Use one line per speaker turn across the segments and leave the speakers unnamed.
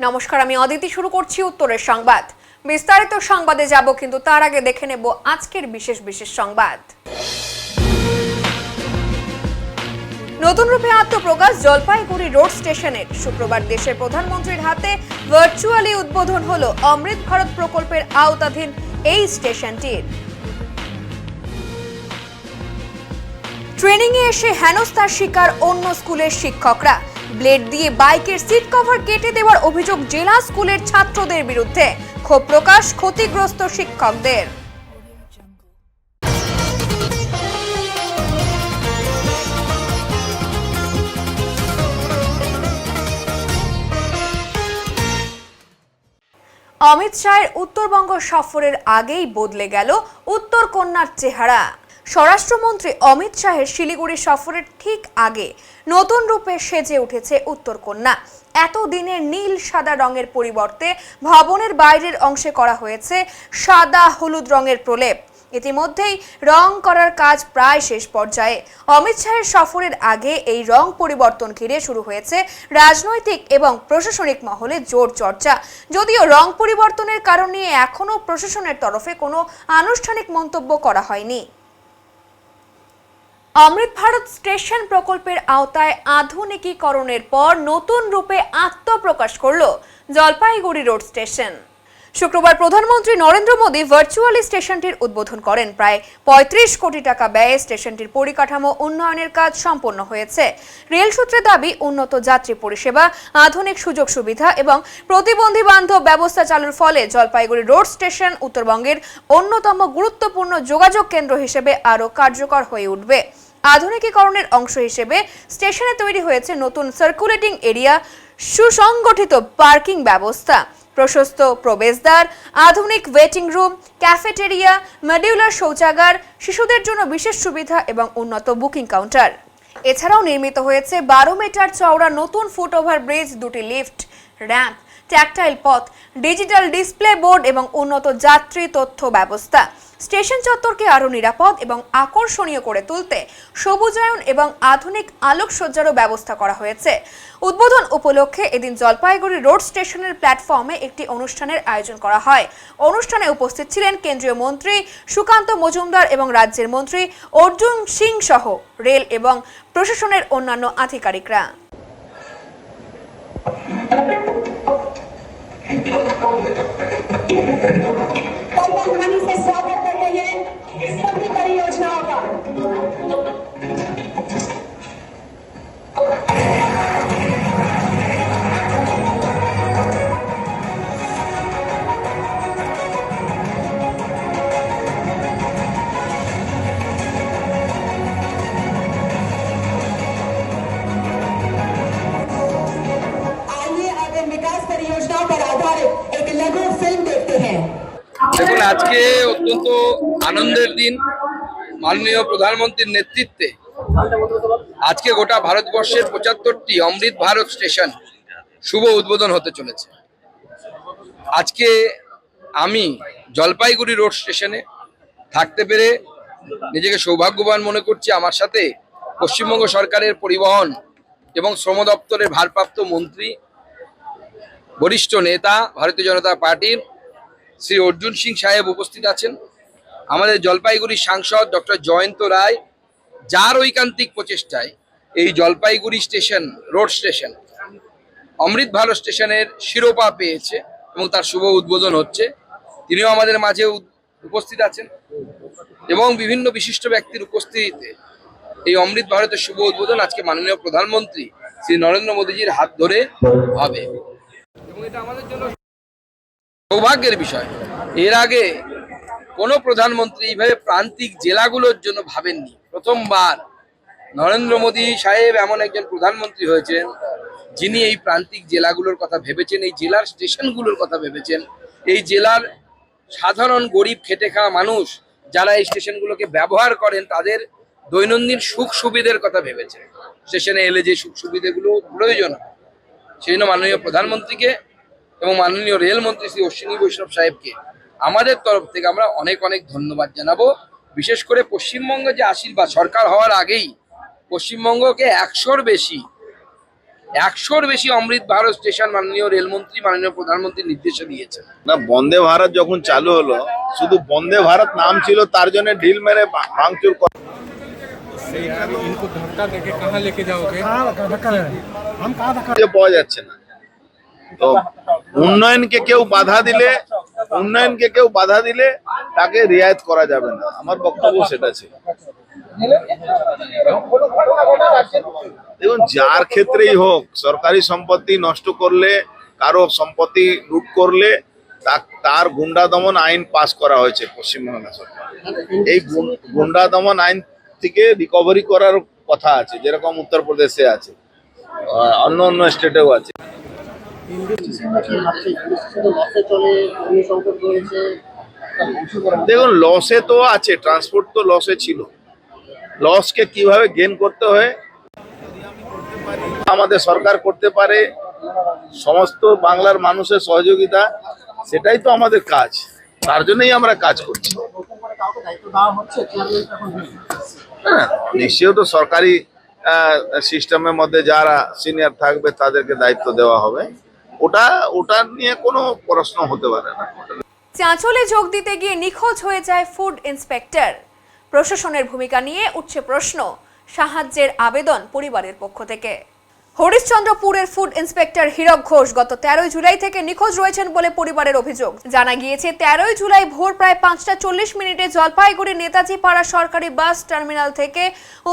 নমস্কার, আমি অদিতি। শুরু করছি উত্তরের সংবাদ। বিস্তারিত সংবাদে যাব, কিন্তু তার আগে দেখে নেব আজকের বিশেষ সংবাদ। নতুন রূপে আত্মপ্রকাশ জলপাইগুড়ি রোড স্টেশনের। শুক্রবার দেশের প্রধানমন্ত্রীর হাতে ভার্চুয়ালি উদ্বোধন হলো অমৃত ভারত প্রকল্পের আওতাধীন এই স্টেশনটির। ট্রেনিং এ এসে হেনস্থার শিকার অন্য স্কুলের শিক্ষকরা। ব্লেড দিয়ে বাইকের সিট কভার কেটে দেওয়ার অভিযোগ জেলা স্কুলের ছাত্রদের বিরুদ্ধে। ক্ষোভ প্রকাশ ক্ষতিগ্রস্ত শিক্ষকদের। অমিত শাহের উত্তরবঙ্গ সফরের আগেই বদলে গেল উত্তর কন্যার চেহারা। স্বরাষ্ট্রমন্ত্রী অমিত শাহের শিলিগুড়ি সফরের ঠিক আগে নতুন রূপে সেজে উঠেছে উত্তরকন্যা। এতদিনের নীল সাদা রঙের পরিবর্তে ভবনের বাইরের অংশে করা হয়েছে সাদা হলুদ রঙের প্রলেপ। ইতিমধ্যেই রং করার কাজ প্রায় শেষ পর্যায়ে। অমিত শাহের সফরের আগে এই রং পরিবর্তন ঘিরে শুরু হয়েছে রাজনৈতিক এবং প্রশাসনিক মহলে জোর চর্চা। যদিও রং পরিবর্তনের কারণ নিয়ে এখনো প্রশাসনের তরফে কোনো আনুষ্ঠানিক মন্তব্য করা হয়নি। অমৃত ভারত স্টেশন প্রকল্পের আওতায় আধুনিকীকরণের পর নতুন রূপে আত্মপ্রকাশ করল জলপাইগুড়ি রোড স্টেশন। শুক্রবার প্রধানমন্ত্রী নরেন্দ্র মোদী ভার্চুয়ালি স্টেশনটির উদ্বোধন করেন। প্রায় ৩৫ কোটি টাকা ব্যয়ে স্টেশনটির পরিকাঠামো উন্নয়নের কাজ সম্পন্ন হয়েছে। রেল সূত্রে দাবি, উন্নত যাত্রী পরিষেবা, আধুনিক সুযোগ সুবিধা এবং প্রতিবন্ধী বান্ধব ব্যবস্থা চালুর ফলে জলপাইগুড়ি রোড স্টেশন উত্তরবঙ্গের অন্যতম গুরুত্বপূর্ণ যোগাযোগ কেন্দ্র হিসেবে আরও কার্যকর হয়ে উঠবে। আধুনিকীকরণের অংশ হিসেবে স্টেশনে তৈরি হয়েছে নতুন সার্কুলেটিং এরিয়া, সুসংগঠিত পার্কিং ব্যবস্থা, প্রশস্ত প্রবেশদ্বার, আধুনিক ওয়েটিং রুম, ক্যাফেটেরিয়া, মডিউলার শৌচাগার, শিশুদের জন্য বিশেষ সুবিধা এবং উন্নত বুকিং কাউন্টার। এছাড়াও নির্মিত হয়েছে 12 মিটার চওড়া নতুন ফুট ওভার ব্রিজ, দুটি লিফট, র্যাম্প, ট্যাকটাইল পথ, ডিজিটাল ডিসপ্লে বোর্ড এবং উন্নত যাত্রী তথ্য ব্যবস্থা। স্টেশন চত্বরকে আরও নিরাপদ এবং আকর্ষণীয় করে তুলতে সবুজায়ন এবং আধুনিক আলোকসজ্জারও ব্যবস্থা করা হয়েছে। উদ্বোধন উপলক্ষে এদিন জলপাইগুড়ি রোড স্টেশনের প্ল্যাটফর্মে একটি অনুষ্ঠানের আয়োজন করা হয়। অনুষ্ঠানে উপস্থিত ছিলেন কেন্দ্রীয় মন্ত্রী সুকান্ত মজুমদার এবং রাজ্যের মন্ত্রী অর্জুন সিং সহ রেল এবং প্রশাসনের অন্যান্য আধিকারিকরা।
से स्वागत करते हैं सभी परियोजनाओं का। आइए अब इन विकास परियोजनाओं पर आधारित एक लघु फिल्म देखते हैं।
দেখুন, আজকে অত্যন্ত আনন্দের দিন। মাননীয় প্রধানমন্ত্রীর নেতৃত্বে আজকে গোটা ভারতবর্ষের ৭৫টি অমৃত ভারত স্টেশন শুভ উদ্বোধন হতে চলেছে। আজকে আমি জলপাইগুড়ি রোড স্টেশনে থাকতে পেরে নিজেকে সৌভাগ্যবান মনে করছি। আমার সাথে পশ্চিমবঙ্গ সরকারের পরিবহন এবং শ্রম দপ্তরের ভারপ্রাপ্ত মন্ত্রী, বরিষ্ঠ নেতা ভারতীয় জনতা পার্টির শ্রী অর্জুন সিং সাহেব উপস্থিত আছেন। আমাদের জলপাইগুড়ির সাংসদ ডক্টর জয়ন্ত রায়, যার ঐকান্তিক প্রচেষ্টায় এই জলপাইগুড়ি স্টেশন রোড স্টেশন অমৃত ভারত স্টেশনের শিরোপা পেয়েছে এবং তার শুভ উদ্বোধন হচ্ছে, তিনিও আমাদের মাঝে উপস্থিত আছেন। এবং বিভিন্ন বিশিষ্ট ব্যক্তির উপস্থিতিতে এই অমৃত ভারতের শুভ উদ্বোধন আজকে মাননীয় প্রধানমন্ত্রী শ্রী নরেন্দ্র মোদীজির হাত ধরে হবে এবং এটা আমাদের জন্য সৌভাগ্যের বিষয়। এর আগে কোনো প্রধানমন্ত্রী এইভাবে প্রান্তিক জেলাগুলোর জন্য ভাবেননি। প্রথমবার নরেন্দ্র মোদী সাহেব এমন একজন প্রধানমন্ত্রী হয়েছেন যিনি এই প্রান্তিক জেলাগুলোর কথা ভেবেছেন, এই জেলার স্টেশনগুলোর কথা ভেবেছেন, এই জেলার সাধারণ গরিব খেটে খাওয়া মানুষ যারা এই স্টেশনগুলোকে ব্যবহার করেন তাদের দৈনন্দিন সুখ সুবিধের কথা ভেবেছেন। স্টেশনে এলে যে সুখ সুবিধেগুলো প্রয়োজন হয় সেই জন্য মাননীয় প্রধানমন্ত্রীকে এবং মাননীয় রেলমন্ত্রী শ্রী অশ্বিনী বৈষ্ণব সাহেবকে আমাদের তরফ থেকে আমরা অনেক অনেক ধন্যবাদ জানাবো। বিশেষ করে পশ্চিমবঙ্গে যে আশীর্বাদ, সরকার হওয়ার আগেই পশ্চিমবঙ্গকে ১০০-র বেশি 100-র বেশি অমৃত ভারত স্টেশন মাননীয় রেলমন্ত্রী মাননীয় প্রধানমন্ত্রীর নির্দেশে দিয়েছেন।
না, বন্দে ভারত যখন চালু হলো, শুধু বন্দে ভারত নাম ছিল, তার জন্য ঢিল মেরে ভাঙচুর
इनको धक्का देके कहाँ लेके जाओगे?
পাওয়া যাচ্ছে না। তো উন্নয়নকে কেউ বাধা দিলে তাকে রিয়ায়ত করা যাবে না, আমার বক্তব্য সেটা ছিল। দেখুন, যার ক্ষেত্রেই হোক, সরকারি সম্পত্তি নষ্ট করলে, কারো সম্পত্তি লুট করলে তার গুন্ডা দমন আইন পাস করা হয়েছে পশ্চিমবঙ্গ সরকার। এই গুন্ডা দমন আইন থেকে রিকভারি করার কথা আছে, যেরকম উত্তরপ্রদেশে আছে, অন্য স্টেটেও আছে। দেখুন, লসে তো আছে, ট্রান্সপোর্ট তো লসে ছিল, লসকে কিভাবে গেইন করতে হয় আমাদের সরকার করতে পারে, সমস্ত বাংলার মানুষের সহযোগিতা, সেটাই তো আমাদের কাজ, তার জন্যই আমরা কাজ করছি। হ্যাঁ, নিশ্চয়ই তো সরকারি সিস্টেমের মধ্যে যারা সিনিয়র থাকবে তাদেরকে দায়িত্ব দেওয়া হবে, ওটা নিয়ে কোনো প্রশ্ন হতে পারে না।
চাঁচলে যোগ দিতে গিয়ে নিখোঁজ হয়ে যায় ফুড ইন্সপেক্টর। প্রশাসনের ভূমিকা নিয়ে উঠছে প্রশ্ন, সাহায্যের আবেদন পরিবারের পক্ষ থেকে। হরিশ্চন্দ্রপুরের ফুড ইন্সপেক্টর হীরক ঘোষ গত 13 জুলাই থেকে নিখোঁজ রয়েছেন বলে পরিবারের অভিযোগ। জানা গিয়েছে 13 জুলাই ভোর প্রায় 5:40 জলপাইগুড়ি নেতাজি পাড়া সরকারি বাস টার্মিনাল থেকে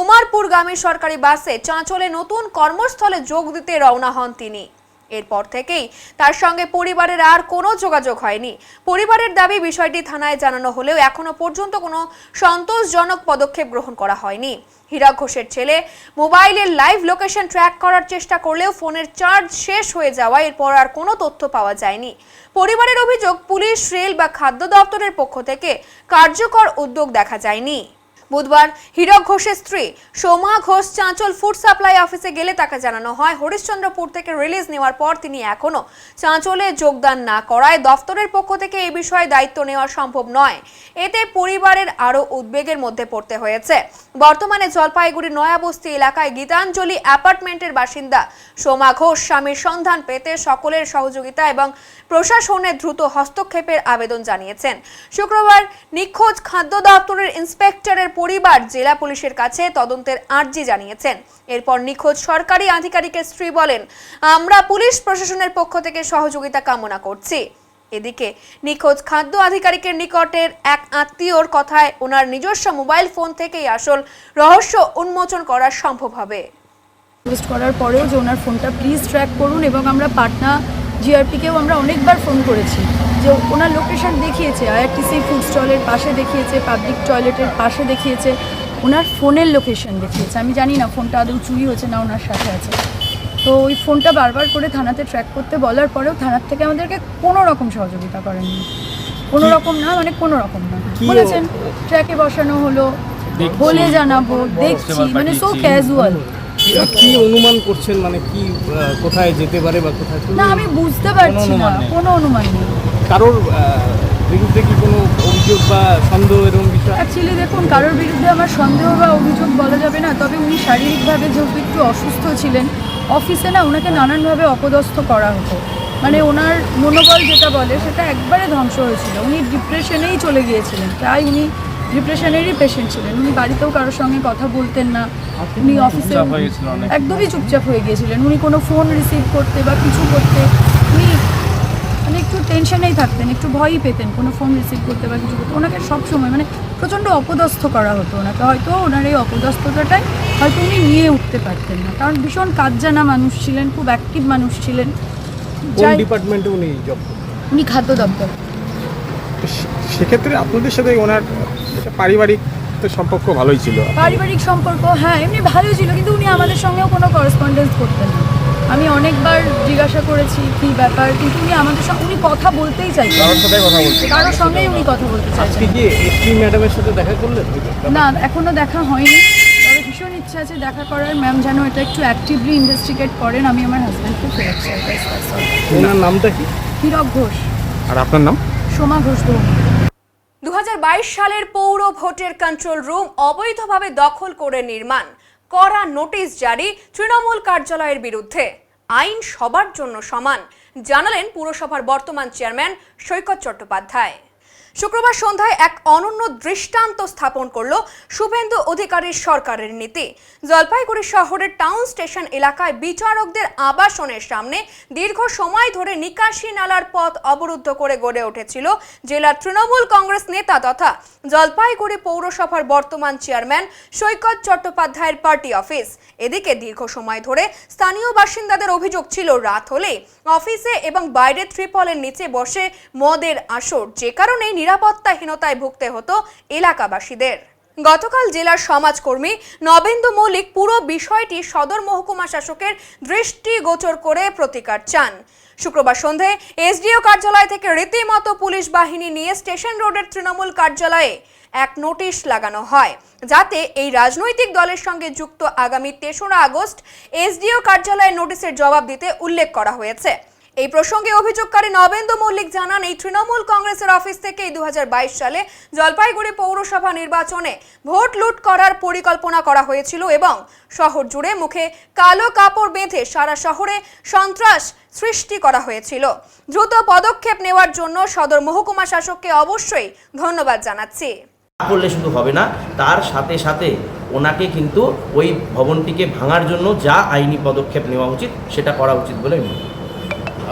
উমারপুরগামী সরকারি বাসে চাঁচলে নতুন কর্মস্থলে যোগ দিতে রওনা হন তিনি। এরপর থেকেই তার সঙ্গে পরিবারের আর কোনো যোগাযোগ হয়নি। পরিবারের দাবি, বিষয়টি থানায় জানানো হলেও এখনো পর্যন্ত কোনো সন্তোষজনক পদক্ষেপ গ্রহণ করা হয়নি। হীরক ঘোষের ছেলে মোবাইলের লাইভ লোকেশন ট্র্যাক করার চেষ্টা করলেও ফোনের চার্জ শেষ হয়ে যাওয়ায় এরপর আর কোনো তথ্য পাওয়া যায়নি। পরিবারের অভিযোগ, পুলিশ, রেল বা খাদ্য দপ্তরের পক্ষ থেকে কার্যকর উদ্যোগ দেখা যায়নি। বুধবার হীরক ঘোষের স্ত্রী সোমা ঘোষ চাঁচল ফুড সাপ্লাই অফিসে গেলে তাকে জানানো হয় হরিশ্চন্দ্রপুর থেকে রিলিজ নেওয়ার পর তিনি এখনো চাঁচলে যোগদান না করায় দপ্তরের পক্ষ থেকে এই বিষয়ে দায়িত্ব নেওয়া সম্ভব নয়। এতে পরিবারের আরো উদ্বেগের মধ্যে পড়তে হয়েছে। বর্তমানে জলপাইগুড়ি নয়াবস্তি এলাকায় গীতাঞ্জলি অ্যাপার্টমেন্টের বাসিন্দা সোমা ঘোষ স্বামীর সন্ধান পেতে সকলের সহযোগিতা এবং প্রশাসনের দ্রুত হস্তক্ষেপের আবেদন জানিয়েছেন। শুক্রবার নিখোঁজ খাদ্য দপ্তরের ইন্সপেক্টরের পরিবার জেলা পুলিশের কাছে তদন্তের আর্জি জানিয়েছেন। এরপর নিখোঁজ সরকারি আধিকারিকের স্ত্রী বলেন, আমরা পুলিশ প্রশাসনের পক্ষ থেকে সহযোগিতা কামনা করছি। এদিকে নিখোঁজ খাদ্য আধিকারিকের নিকটের এক আত্মীয়র কথায় ওনার নিজস্ব মোবাইল ফোন থেকেই আসল রহস্য উন্মোচন করা সম্ভব হবে।
রিকোয়েস্ট করার পরেও যে ওনার ফোনটা প্লিজ ট্র্যাক করুন, এবং আমরা পাটনা জিআরপিকেও আমরা অনেকবার ফোন করেছি যে ওনার লোকেশন দেখিয়েছে, আইআরটিসি ফুড স্টলের পাশে দেখিয়েছে, পাবলিক টয়লেটের পাশে দেখিয়েছে, ওনার ফোনের লোকেশন দেখিয়েছে। আমি জানি না ফোনটা আদৌ চুরি হয়েছে না ওনার সাথে আছে। তো ওই ফোনটা বারবার করে থানাতে ট্র্যাক করতে বলার পরেও থানার থেকে আমাদেরকে কোনো রকম সহযোগিতা করেননি। কোনো রকম না, মানে কোনো রকম না। বলেছেন ট্র্যাকে বসানো হলো, বলে জানাবো, দেখছি, মানে সো ক্যাজুয়াল।
কি অনুমান করছেন, মানে কি কোথায় যেতে পারে বা কোথায়?
না, আমি বুঝতে পারছি না, কোনো অনুমান নেই।
কারোর বিরুদ্ধে কি কোনো অভিযোগ বা সন্দেহ এরকম বিষয়?
অ্যাকচুয়ালি দেখুন, কারোর বিরুদ্ধে আমার সন্দেহ বা অভিযোগ বলা যাবে না, তবে উনি শারীরিকভাবে যেহেতু একটু অসুস্থ ছিলেন, অফিসে না ওনাকে নানানভাবে অপদস্থ করা হতো। মানে ওনার মনোবল যেটা বলে সেটা একবারে ধ্বংস হয়েছিল। উনি ডিপ্রেশনেই চলে গিয়েছিলেন, তাই উনি ডিপ্রেশনেরই পেশেন্ট ছিলেন। উনি বাড়িতেও কারোর সঙ্গে কথা বলতেন না, উনি অফিসে একদমই চুপচাপ হয়ে গিয়েছিলেন। উনি কোনো ফোন রিসিভ করতে বা কিছু করতে উনি মানে একটু টেনশনেই থাকতেন, একটু ভয়ই পেতেন কোনো ফোন রিসিভ করতে বা কিছু করতে। ওনাকে সবসময় মানে প্রচণ্ড অপদস্থ করা হতো ওনাকে। হয়তো ওনার এই অপদস্থতাটাই হয়তো উনি নিয়ে উঠতে পারতেন না, কারণ ভীষণ কাজ জানা মানুষ ছিলেন, খুব অ্যাক্টিভ মানুষ ছিলেন।
কোন ডিপার্টমেন্টে উনি জব করতেন?
উনি খাদ্য দপ্তর।
সেক্ষেত্রে আপনাদের সাথে ওনার পারিবারিক তো সম্পর্ক ভালোই ছিল?
পারিবারিক সম্পর্ক হ্যাঁ এমনি ভালোই ছিল, কিন্তু উনি আমাদের সঙ্গেও কোনো করেসপন্ডেন্স করতেন না। আমি অনেকবার জিজ্ঞাসা করেছি কী ব্যাপার, কিন্তু উনি আমাদের সঙ্গে উনি কথা বলতেই চাইছেন,
কারোর সাথে কথা বলতে,
কারোর সঙ্গেই উনি কথা বলতে চাইছেন।
আজকে কি এসপি ম্যাডামের সাথে দেখা করলেন?
না, এখনও দেখা হয়নি, তবে ভীষণ ইচ্ছা আছে দেখা করার। ম্যাম যেন এটা একটু অ্যাক্টিভলি ইনভেস্টিগেট করেন। আমি আমার হাজব্যান্ডকে ফেরত চাই।
ওনার নামটা কি?
হীরক ঘোষ।
আর আপনার নাম?
সোমা ঘোষ।
2022 সালের পৌর ভোটের কন্ট্রোল রুম অবৈধভাবে দখল করে নির্মাণ, কড়া নোটিশ জারি তৃণমূল কার্যালয়ের বিরুদ্ধে। আইন সবার জন্য সমান, জানালেন পুরসভার বর্তমান চেয়ারম্যান সৈকত চট্টোপাধ্যায়। শুক্রবার সন্ধ্যায় এক অনন্য দৃষ্টান্ত স্থাপন করল শুভেন্দু অধিকারীর সরকারের নীতি। জলপাইগুড়ি শহরের টাউন স্টেশন এলাকায় বিচারকদের আবাসনের সামনে দীর্ঘ সময় ধরে নিকাশি নালার পথ অবরুদ্ধ করে গড়ে উঠেছিল জেলার তৃণমূল কংগ্রেস নেতা তথা জলপাইগুড়ি পৌরসভার বর্তমান চেয়ারম্যান সৈকত চট্টোপাধ্যায়ের পার্টি অফিস। এদিকে দীর্ঘ সময় ধরে স্থানীয় বাসিন্দাদের অভিযোগ ছিল রাত হলে অফিসে এবং বাইরে ত্রিপলের নিচে বসে মদের আসর, যে কারণে নিরাপত্তাহীনতায় ভুগতে হতো এলাকাবাসীদের। গতকাল জেলার সমাজকর্মী নবেন্দু মল্লিক পুরো বিষয়টি সদর মহকুমা শাসকের দৃষ্টিগোচর করে প্রতিকার চান। শুক্রবার সন্ধে এসডিও কার্যালয় থেকে রীতিমতো পুলিশ বাহিনী নিয়ে স্টেশন রোডের তৃণমূল কার্যালয়ে এক নোটিশ লাগানো হয়, যাতে এই রাজনৈতিক দলের সঙ্গে যুক্ত আগামী ৩রা আগস্ট এসডিও কার্যালয়ে নোটিশের জবাব দিতে উল্লেখ করা হয়েছে। এই প্রসঙ্গে অভিযোগকারী নবেন্দু মল্লিক জানান, এই তৃণমূল কংগ্রেসের অফিস থেকে 2022 সালে জলপাইগুড়ি পৌরসভা নির্বাচনে ভোট লুট করার পরিকল্পনা করা হয়েছিল এবং শহর জুড়ে মুখে কালো কাপড় বেঁধে সারা শহরে সন্ত্রাস সৃষ্টি করা হয়েছিল। দ্রুত পদক্ষেপ নেওয়ার জন্য সদর মহকুমা শাসককে অবশ্যই ধন্যবাদ জানাচ্ছি।
করলে শুধু হবে না, তার সাথে সাথে ওনাকে কিন্তু ওই ভবনটিকে ভাঙার জন্য যা আইনি পদক্ষেপ নেওয়া উচিত সেটা করা উচিত বলে আমি মনে করি।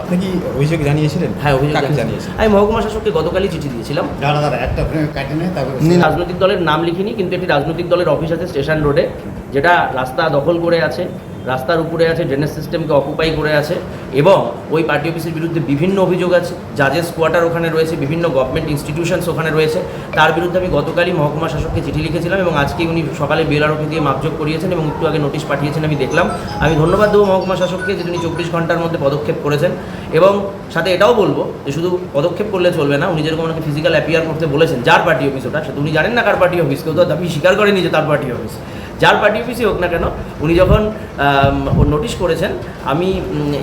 আপনি কি অভিযোগ জানিয়েছিলেন?
হ্যাঁ, অভিযোগ
কাকে
জানিয়েছি। আমি মহকুমা শাসককে গতকালই চিঠি দিয়েছিলাম। রাজনৈতিক দলের নাম লিখিনি, কিন্তু একটি রাজনৈতিক দলের অফিস আছে স্টেশন রোডে, যেটা রাস্তা দখল করে আছে, রাস্তার উপরে আছে, ড্রেনেজ সিস্টেমকে অকুপাই করে আছে এবং ওই পার্টি অফিসের বিরুদ্ধে বিভিন্ন অভিযোগ আছে। জাজেস কোয়ার্টার ওখানে রয়েছে, বিভিন্ন গভর্নমেন্ট ইনস্টিটিউশনস ওখানে রয়েছে। তার বিরুদ্ধে আমি গতকালই মহকুমা শাসককে চিঠি লিখেছিলাম এবং আজকে উনি সকালে বেলারকে দিয়ে মাপযোগ করিয়েছেন এবং একটু আগে নোটিশ পাঠিয়েছেন। আমি দেখলাম, আমি ধন্যবাদ দেবো মহকুমা শাসককে যে উনি 24 ঘন্টার মধ্যে পদক্ষেপ করেছেন এবং সাথে এটাও বলবো যে শুধু পদক্ষেপ করলে চলবে না। উনি যেরকম ওনাকে ফিজিক্যাল অ্যাপিয়ার করতে বলেছেন, যার পার্টি অফিস ওটা, সেটা উনি জানেন না কার পার্টি অফিস, কেউ তো দাবি স্বীকার করেনি যে তার পার্টি অফিস। যার পার্টি অফিসই হোক না কেন, উনি যখন নোটিশ করেছেন, আমি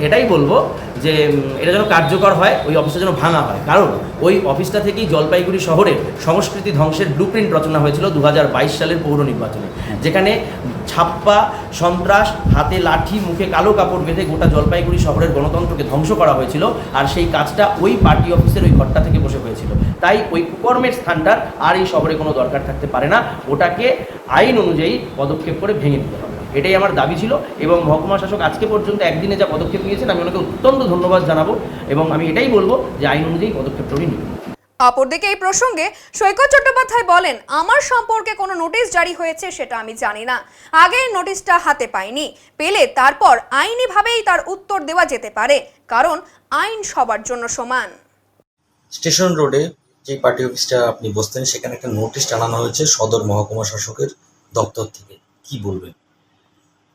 এটাই বলবো যে এটা যেন কার্যকর হয়, ওই অফিসটা যেন ভাঙা হয়। কারণ ওই অফিসটা থেকেই জলপাইগুড়ি শহরের সংস্কৃতি ধ্বংসের ব্লুপ্রিন্ট রচনা হয়েছিল 2022 সালের পৌর নির্বাচনে, যেখানে ছাপ্পা, সন্ত্রাস, হাতে লাঠি, মুখে কালো কাপড় বেঁধে গোটা জলপাইগুড়ি শহরের গণতন্ত্রকে ধ্বংস করা হয়েছিল। আর সেই কাজটা ওই পার্টি অফিসের ওই ঘরটা থেকে বসে হয়েছিল। তাই ওই কুকর্মের স্থানটার আর এই শহরে কোনো দরকার থাকতে পারে না, ওটাকে আইন অনুযায়ী পদক্ষেপ করে ভেঙে দিতে হবে, এটাই আমার দাবি ছিল। এবং মহকুমা শাসক আজকে পর্যন্ত একদিনে যা পদক্ষেপ নিয়েছেন, আমি ওনাকে অত্যন্ত ধন্যবাদ জানাবো এবং আমি এটাই বলবো যে আইন অনুযায়ী পদক্ষেপটা উনি নেবেন।
অপরদিকে এই প্রসঙ্গে সৈকত চট্টোপাধ্যায় বলেন, আমার সম্পর্কে কোনো নোটিশ জারি হয়েছে সেটা আমি জানি না, আগে নোটিশটা হাতে পাইনি, পেলে তারপর আইনিভাবেই তার উত্তর দেওয়া যেতে পারে, কারণ আইন সবার জন্য সমান।
স্টেশন রোডে যে পার্টি অফিসটা আপনি বসতেন, সেখানে একটা নোটিশ টানানো হয়েছে সদর মহকুমা শাসকের দপ্তর থেকে, কি বলবেন?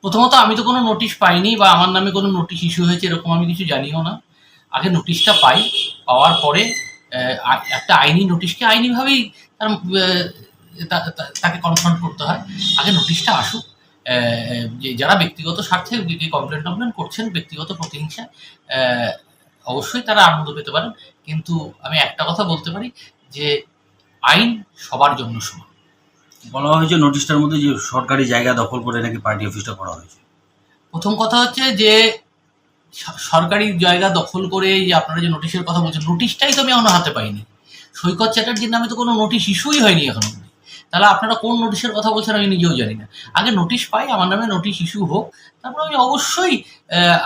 প্রথমত আমি তো কোনো নোটিশ পাইনি বা আমার নামে কোনো নোটিশ ইস্যু হয়েছে এরকম আমি কিছু জানিও না। আগে নোটিশটা পাই, পাওয়ার পরে একটা আইনি নোটিশকে আইনিভাবেই তাকে কনফ্রন্ট করতে হয়। আগে নোটিশটা আসুক, যে যারা ব্যক্তিগত স্বার্থে কমপ্লেন করছেন, ব্যক্তিগত প্রতিহিংসা, অবশ্যই তারা আনন্দ পেতে পারেন, কিন্তু আমি একটা কথা বলতে পারি যে আইন সবার জন্য সমান।
বলা হয়েছে নোটিশটার মধ্যে যে সরকারি জায়গা দখল করে নাকি পার্টি অফিসটা করা হয়েছে।
প্রথম কথা হচ্ছে যে সরকারি জায়গা দখল করে যে আপনারা যে নোটিশের কথা বলছেন, নোটিশটাই তো আমি এখনো হাতে পাইনি। সৈকত চ্যাটার্জির নামে তো কোনো নোটিশ ইস্যুই হয়নি এখনো। তাহলে আপনারা কোন নোটিশের কথা বলছেন আমি নিজেও জানি না। আগে নোটিশ পাই, আমার নামে নোটিশ ইস্যু হোক, তারপর আমি অবশ্যই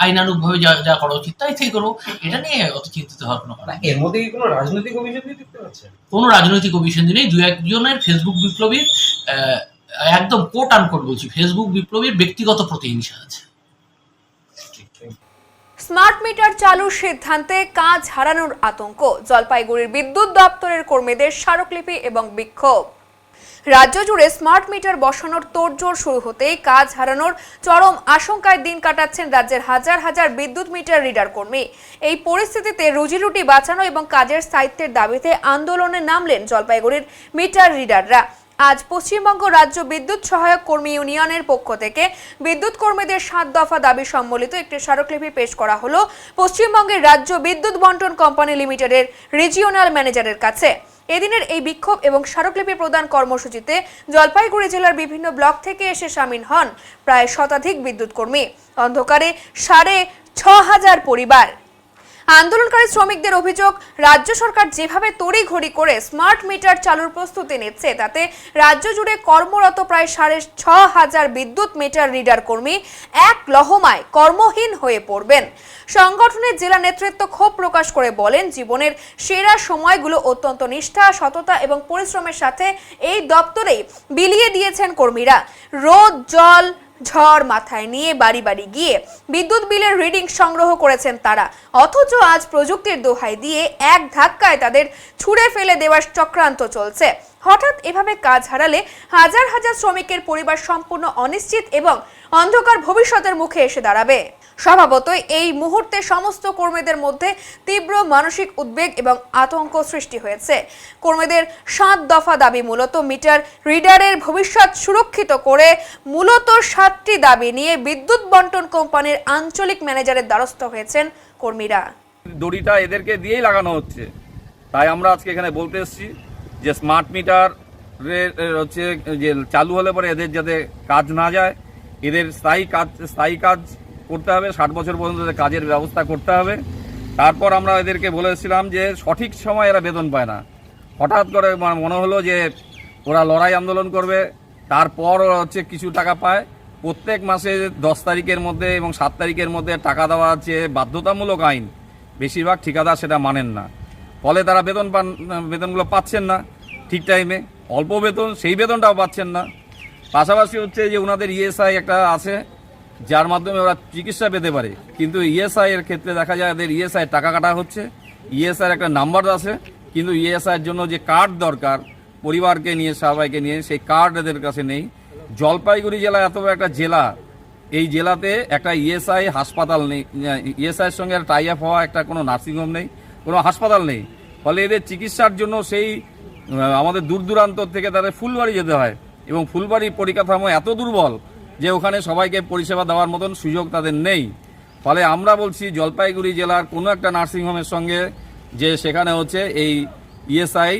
আইনানুগভাবে যা করা উচিত তাই থেকে করবো। এটা নিয়ে অত চিন্তিত হওয়ার কোনো কারণ।
এর মধ্যে কি কোনো রাজনৈতিক অভিযোগ দেখতে পাচ্ছেন?
কোনো রাজনৈতিক অভিযোগ নেই। দু একজনের ফেসবুক বিপ্লবীর, একদম কোট আনকোট বলছি, ফেসবুক বিপ্লবীর ব্যক্তিগত প্রতিহিংসা আছে।
স্মার্ট মিটার চালুর সিদ্ধান্তে কাজ হারানোর আতঙ্ক, জলপাইগুড়ির বিদ্যুৎ দপ্তরের কর্মীদের স্মারকলিপি এবং বিক্ষোভ। রাজ্য জুড়ে স্মার্ট মিটার বসানোর তোড়জোড় শুরু হতেই কাজ হারানোর চরম আশঙ্কায় দিন কাটাচ্ছেন রাজ্যের হাজার হাজার বিদ্যুৎ মিটার রিডার কর্মী। এই পরিস্থিতিতে রুজিরুটি বাঁচানো এবং কাজের স্থায়িত্বের দাবিতে আন্দোলনে নামলেন জলপাইগুড়ির মিটার রিডাররা। আজ পশ্চিমবঙ্গ রাজ্য বিদ্যুৎ সহায়ক কর্মী ইউনিয়নের পক্ষ থেকে বিদ্যুৎ কর্মীদের 7 দফা দাবি সম্বলিত একটি স্মারকলিপি পেশ করা হলো পশ্চিমবঙ্গের রাজ্য বিদ্যুৎ বন্টন কোম্পানি লিমিটেডের রিজিওনাল ম্যানেজারের কাছে। এদিনের এই বিক্ষোভ এবং স্মারকলিপি প্রদান কর্মসূচিতে জলপাইগুড়ি জেলার বিভিন্ন ব্লক থেকে এসে সামিল হন প্রায় শতাধিক বিদ্যুৎ কর্মী। অন্ধকারে ৬,০০০ পরিবার। আন্দোলনকারী শ্রমিকদের অভিযোগ, রাজ্য সরকার যেভাবে তড়িঘড়ি করে স্মার্ট মিটার চালুর প্রস্তুতি নিচ্ছে তাতে রাজ্য জুড়ে কর্মরত প্রায় ৬,৫০০ বিদ্যুৎ মিটার রিডার কর্মী এক লহমায় কর্মহীন হয়ে পড়বেন। সংগঠনের জেলা নেতৃত্ব ক্ষোভ প্রকাশ করে বলেন, জীবনের সেরা সময়গুলো অত্যন্ত নিষ্ঠা, সততা এবং পরিশ্রমের সাথে এই দপ্তরেই বিলিয়ে দিয়েছেন কর্মীরা। রোদ, জল, ঝড় মাথায় নিয়ে বাড়ি বাড়ি গিয়ে বিদ্যুৎ বিলের রিডিং সংগ্রহ করেছেন তারা। অথচ আজ প্রযুক্তির দোহাই দিয়ে এক ধাক্কায় তাদের ছুঁড়ে ফেলে দেওয়ার চক্রান্ত চলছে। হঠাৎ এভাবে কাজ হারালে হাজার হাজার শ্রমিকের পরিবার সম্পূর্ণ অনিশ্চিত এবং অন্ধকার ভবিষ্যতের মুখে এসে দাঁড়াবে। স্বভাবতই এই মুহূর্তে সমস্ত কর্মীদের মধ্যে তীব্র মানসিক উদ্বেগ এবং আতঙ্ক সৃষ্টি হয়েছে। কর্মীদের ৭ দফা দাবি, মূলত মিটার রিডারের ভবিষ্যৎ সুরক্ষিত করে মূলত ৭টি দাবি নিয়ে বিদ্যুৎ বন্টন কোম্পানির আঞ্চলিক ম্যানেজারের দ্বারস্থ হয়েছেন কর্মীরা।
দড়িটা এদেরকে দিয়েই লাগানো হচ্ছে, তাই আমরা আজকে এখানে বলতে এসেছি যে স্মার্ট মিটার হচ্ছে যে চালু হলে পরে এদের যাতে কাজ না যায়, এদের স্থায়ী কাজ করতে হবে, 60 বছর পর্যন্ত কাজের ব্যবস্থা করতে হবে। তারপর আমরা এদেরকে বলেছিলাম যে সঠিক সময় এরা বেতন পায় না। হঠাৎ করে মনে হলো যে ওরা লড়াই আন্দোলন করবে, তারপর হচ্ছে কিছু টাকা পায়। প্রত্যেক মাসে 10 তারিখের মধ্যে এবং 7 তারিখের মধ্যে টাকা দেওয়া যে বাধ্যতামূলক আইন, বেশিরভাগ ঠিকাদার সেটা মানেন না। ফলে তারা বেতনগুলো পাচ্ছেন না ঠিক টাইমে, অল্প বেতন, সেই বেতনটাও পাচ্ছেন না। পাশাপাশি হচ্ছে যে ওনাদের ইএসআই একটা আছে যার মাধ্যমে ওরা চিকিৎসা পেতে পারে, কিন্তু ইএসআই এর ক্ষেত্রে দেখা যায় এদের ইএসআই টাকা কাটা হচ্ছে। ইএসআই একটা নাম্বার আছে, কিন্তু ইএসআই এর জন্য যে কার্ড দরকার পরিবারকে নিয়ে, সবাইকে নিয়ে, সেই কার্ড এদের কাছে নেই। জলপাইগুড়ি জেলা এত বড় একটা জেলা, এই জেলাতে একটা ইএসআই হাসপাতাল নেই, ইএসআইয়ের সঙ্গে টাই আপ হওয়া একটা কোনো নার্সিংহোম নেই, কোনো হাসপাতাল নেই। ফলে এদের চিকিৎসার জন্য সেই আমাদের দূর দূরান্ত থেকে তাদের ফুলবাড়ি যেতে হয়, এবং ফুলবাড়ির পরিকাঠামো এত দুর্বল যে ওখানে সবাইকে পরিষেবা দেওয়ার মতন সুযোগ তাদের নেই। ফলে আমরা বলছি জলপাইগুড়ি জেলার কোনো একটা নার্সিংহোমের সঙ্গে যে সেখানে হচ্ছে এই ইএসআই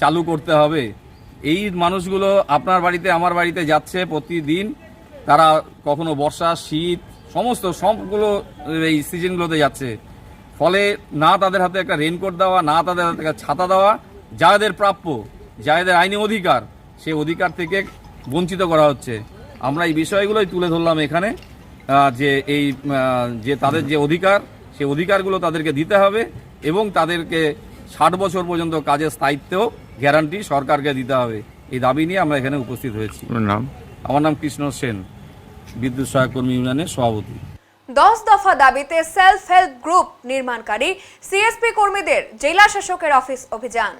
চালু করতে হবে। এই মানুষগুলো আপনার বাড়িতে আমার বাড়িতে যাচ্ছে প্রতিদিন, তারা কখনো বর্ষা, শীত, সবগুলো এই সিজনগুলোতে যাচ্ছে। ফলে না তাদের হাতে একটা রেনকোট দেওয়া, না তাদের হাতে একটা ছাতা দেওয়া, যাদের প্রাপ্য, যাদের আইনি অধিকার, সেই অধিকার থেকে বঞ্চিত করা হচ্ছে। আমরা এই বিষয়গুলোই তুলে ধরলাম এখানে, যে তাদের যে অধিকার, সেই অধিকারগুলো তাদেরকে দিতে হবে এবং তাদেরকে 60 বছর পর্যন্ত কাজের স্থায়িত্ব গ্যারান্টি সরকারকে দিতে হবে। এই দাবি নিয়ে আমরা এখানে উপস্থিত হয়েছি। আমার নাম কৃষ্ণ সেন, বিদ্যুৎ সহায়ক কর্মী ইউনিয়নের সভাপতি।
10 দফা দাবিতে সেলফ হেল্প গ্রুপ নির্মাণকারী সিএসপি কর্মীদের জেলা শাসকের অফিস অভিযান।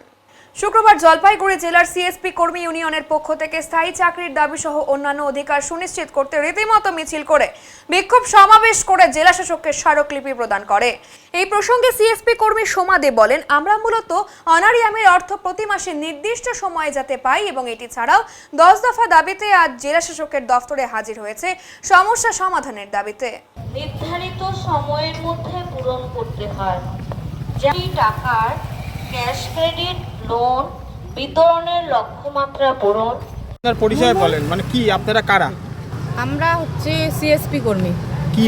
শুক্রবার জলপাইগুড়ি জেলার সিএসপি কর্মী ইউনিয়নের পক্ষ থেকে স্থায়ী চাকরির দাবি সহ অন্যান্য অধিকার সুনিশ্চিত করতে রীতিমতো মিছিল করে বিক্ষোভ সমাবেশ করে জেলা শাসককে স্মারকলিপি প্রদান করে। এই প্রসঙ্গে সিএসপি কর্মী সোমা দে বলেন, আমরা মূলত অনারিয়ামের অর্থ প্রতি মাসে নির্দিষ্ট সময়ে যাতে পাই এবং এটি ছাড়াও 10 দফা দাবিতে আজ জেলা শাসকের দফতরে হাজির হয়েছে সমস্যা সমাধানের দাবিতে।
নির্ধারিত সময়ের মধ্যে পূরণ করতে হয়, যেই টাকার ক্যাশ ক্রেডিট লোন বিতরণের লক্ষ্যমাত্রা পূরণ।
আপনার পরিচয় বলেন, মানে কি, আপনারা কারা?
আমরা হচ্ছে সিএসপি কর্মী।
কি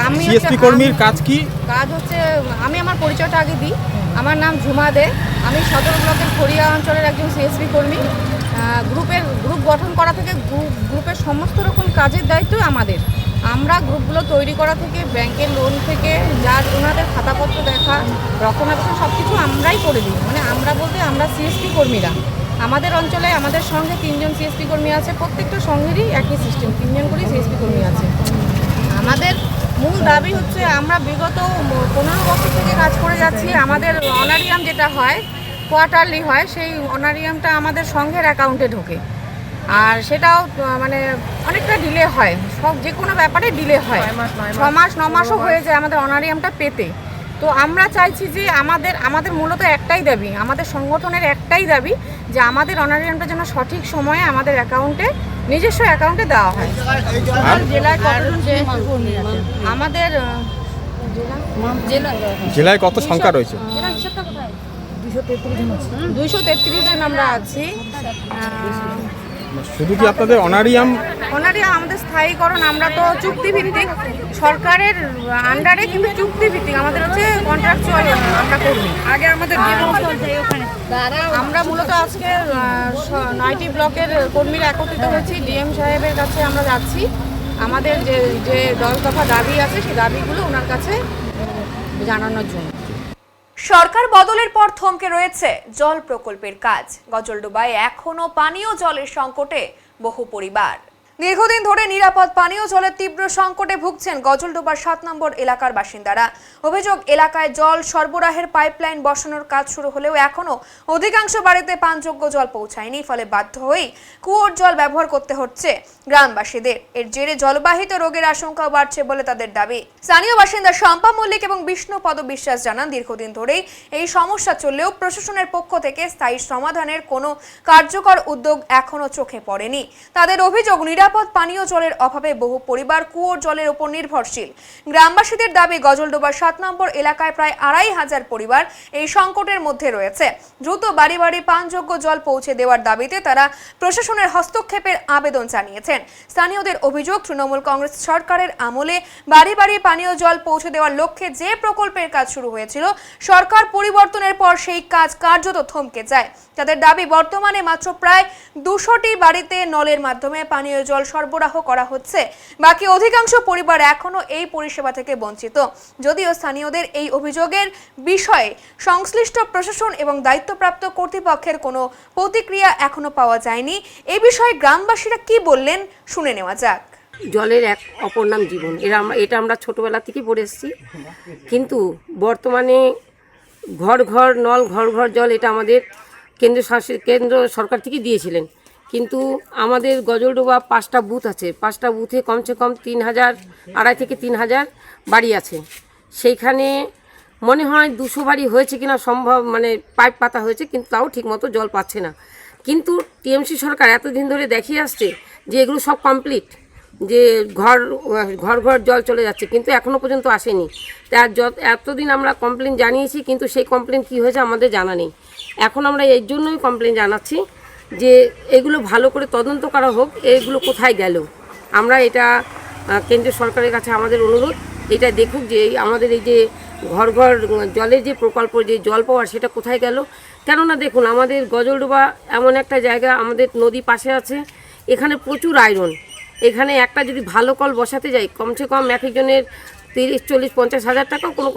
আমি
সিএসপি কর্মীর কাজ কি?
কাজ হচ্ছে, আমি আমার পরিচয়টা আগে দিই। আমার নাম ঝুমা দে, আমি সদর ব্লকের খড়িয়া অঞ্চলের একজন সিএসপি কর্মী। গ্রুপ গঠন করা থেকে গ্রুপের সমস্ত রকম কাজের দায়িত্ব আমাদের। আমরা গ্রুপগুলো তৈরি করা থেকে ব্যাংকের লোন থেকে যার ওনাদের খাতাপত্র দেখা, রক্ষণাবেক্ষণ সব কিছু আমরাই করে দিই। মানে আমরা বলতে আমরা সিএসপি কর্মীরা। আমাদের অঞ্চলে আমাদের সঙ্গে 3 জন সিএসপি কর্মী আছে, প্রত্যেকটা সঙ্গেরই একই সিস্টেম, 3 জন করেই সিএসপি কর্মী আছে। আমাদের মূল দাবি হচ্ছে, আমরা বিগত 15 বছর থেকে কাজ করে যাচ্ছি। আমাদের অনারিয়াম যেটা হয়, কোয়ার্টারলি হয়, সেই অনারিয়ামটা আমাদের সংঘের অ্যাকাউন্টে ঢোকে, আর সেটাও মানে অনেকটা ডিলে হয়, যে কোনো ব্যাপারে ডিলে হয়, 6 মাস 9 মাসও হয়ে যায় আমাদের অনারিয়ামটা পেতে। তো আমরা চাইছি যে আমাদের মূলত একটাই দাবি, আমাদের সংগঠনের একটাই দাবি যে আমাদের অনারিয়ামটা যেন সঠিক সময়ে আমাদের অ্যাকাউন্টে, নিজস্ব অ্যাকাউন্টে দেওয়া হয়। জেলায় কতজন কর্মী আছে? আমাদের
জেলায় কত সংখ্যা রয়েছে?
233 জন আমরা আছি।
শুধু কি আপনাদের অনারিয়াম?
আমাদের স্থায়ীকরণ, আমরা তো চুক্তিভিত্তিক সরকারের আন্ডারে, কিন্তু চুক্তিভিত্তিক আমাদের হচ্ছে কন্ট্রাকচুয়াল আমরা কর্মী। আগে আমাদের আমরা মূলত আজকে 9টি ব্লকের কর্মীরা একত্রিত হয়েছি, ডিএম সাহেবের কাছে আমরা যাচ্ছি। আমাদের যে 10 দফা দাবি আছে সেই দাবিগুলো ওনার কাছে জানানোর জন্য।
সরকার বদলের পর থমকে রয়েছে জল প্রকল্পের কাজ। গজলডোবায় এখনো পানীয় জলের সংকটে বহু পরিবার। দীর্ঘদিন ধরে নিরাপদ পানীয় জলের তীব্র সংকটে ভুগছেন গজলডোবার 7 নম্বর এলাকার বাসিন্দারা। অভিযোগ, এলাকায় জল সরবরাহের পাইপলাইন বসানোর কাজ শুরু হলেও এখনো অধিকাংশ বাড়িতে পানযোগ্য জল পৌঁছায়নি। ফলে বাধ্য হয়েই কুয়োর জল ব্যবহার করতে হচ্ছে গ্রামবাসীদের। এর জেরে জলবাহিত রোগের আশঙ্কাও বাড়ছে বলে তাদের দাবি। স্থানীয় বাসিন্দা শম্পা মল্লিক এবং বিষ্ণুপদ বিশ্বাস জানান, দীর্ঘদিন ধরেই এই সমস্যা চললেও প্রশাসনের পক্ষ থেকে স্থায়ী সমাধানের কোনো কার্যকর উদ্যোগ এখনো চোখে পড়েনি। তাদের অভিযোগ, নিরাপদ পানীয় জলের অভাবে বহু পরিবার কুয়োর জলের উপর নির্ভরশীল। গ্রামবাসীদের দাবি, গজলডোবার 7 নম্বর এলাকায় প্রায় 2500 পরিবার এই সংকটের মধ্যে রয়েছে। দ্রুত বাড়ি বাড়ি পানযোগ্য জল পৌঁছে দেওয়ার দাবিতে তারা প্রশাসনের হস্তক্ষেপের আবেদন জানিয়েছেন। স্থানীয়দের অভিযোগ, তৃণমূল কংগ্রেস সরকারের আমলে বাড়ি বাড়ি পানীয় জল পৌঁছে দেওয়ার লক্ষ্যে যে প্রকল্পের কাজ শুরু হয়েছিল, সরকার পরিবর্তনের পর সেই কাজ কার্যত থমকে যায়। তাদের দাবি, বর্তমানে মাত্র প্রায় 200টি বাড়িতে নলের মাধ্যমে পানীয় জল সরবরাহ করা হচ্ছে। বাকি অধিকাংশ পরিবার এখনো এই পরিষেবা থেকে বঞ্চিত। যদিও স্থানীয়দের এই অভিযোগের বিষয়ে সংশ্লিষ্ট প্রশাসন এবং দায়িত্বপ্রাপ্ত কর্তৃপক্ষের কোনো প্রতিক্রিয়া এখনো পাওয়া যায়নি। এই বিষয়ে গ্রামবাসীরা কি বললেন শুনে নেওয়া যাক।
জলের এক অপর নাম জীবন, এটা আমরা ছোটোবেলা থেকেই পড়ে এসেছি। কিন্তু বর্তমানে ঘর ঘর নল, ঘর ঘর জল, এটা আমাদের কেন্দ্র সরকার থেকে দিয়েছিলেন। কিন্তু আমাদের গজলডোবা 5টা বুথ আছে, 5টা বুথে কমসে কম 2,500 থেকে 3,000 বাড়ি আছে। সেইখানে মনে হয় 200 বাড়ি হয়েছে কিনা সম্ভব, মানে পাইপ পাতা হয়েছে, কিন্তু তাও ঠিকমতো জল পাচ্ছে না। কিন্তু টিএমসি সরকার এতদিন ধরে দেখিয়ে আসছে যে এগুলো সব কমপ্লিট, যে ঘর ঘর জল চলে যাচ্ছে, কিন্তু এখনও পর্যন্ত আসেনি। তার এতদিন আমরা কমপ্লেন জানিয়েছি, কিন্তু সেই কমপ্লেন কী হয়েছে আমাদের জানা নেই। এখন আমরা এই জন্যই কমপ্লেন জানাচ্ছি যে এগুলো ভালো করে তদন্ত করা হোক, এগুলো কোথায় গেল। আমরা এটা কেন্দ্রীয় সরকারের কাছে আমাদের অনুরোধ, এটা দেখুক যে আমাদের এই যে ঘর ঘর জলের যে প্রকল্প, যে জল পাওয়ার, সেটা কোথায় গেল। কেননা দেখুন, আমাদের গজলডোবা এমন একটা জায়গা, আমাদের নদী পাশে আছে, এখানে প্রচুর আয়রন। এখানে একটা যদি ভালো কল বসাতে যাই, কমসে কম এক একজনের 30, 40, 50 হাজার টাকাও কোনো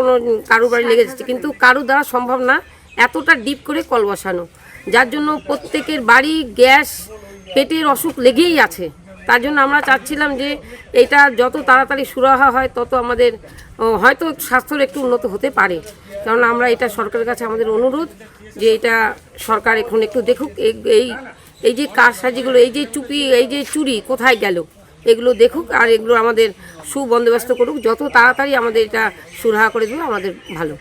কারুর বাড়ি লেগে যাচ্ছে, কিন্তু কারুর দ্বারা সম্ভব না এতটা ডিপ করে কল বসানো। যার জন্য প্রত্যেকের বাড়ি গ্যাস, পেটের অসুখ লেগেই আছে। তার জন্য আমরা চাচ্ছিলাম যে এটা যত তাড়াতাড়ি সুরাহা হয়, তত আমাদের হয়তো স্বাস্থ্যের একটু উন্নত হতে পারে। কারণ আমরা এটা সরকারের কাছে আমাদের অনুরোধ যে এটা সরকার এখন একটু দেখুক, এই যে কারসাজিগুলো, এই যে চুপি, এই যে চুরি কোথায় গেল, এগুলো দেখুক, আর এগুলো আমাদের সুবন্দোবস্ত করুক। যত তাড়াতাড়ি আমাদের এটা সুরাহা করে দেবে আমাদের ভালো।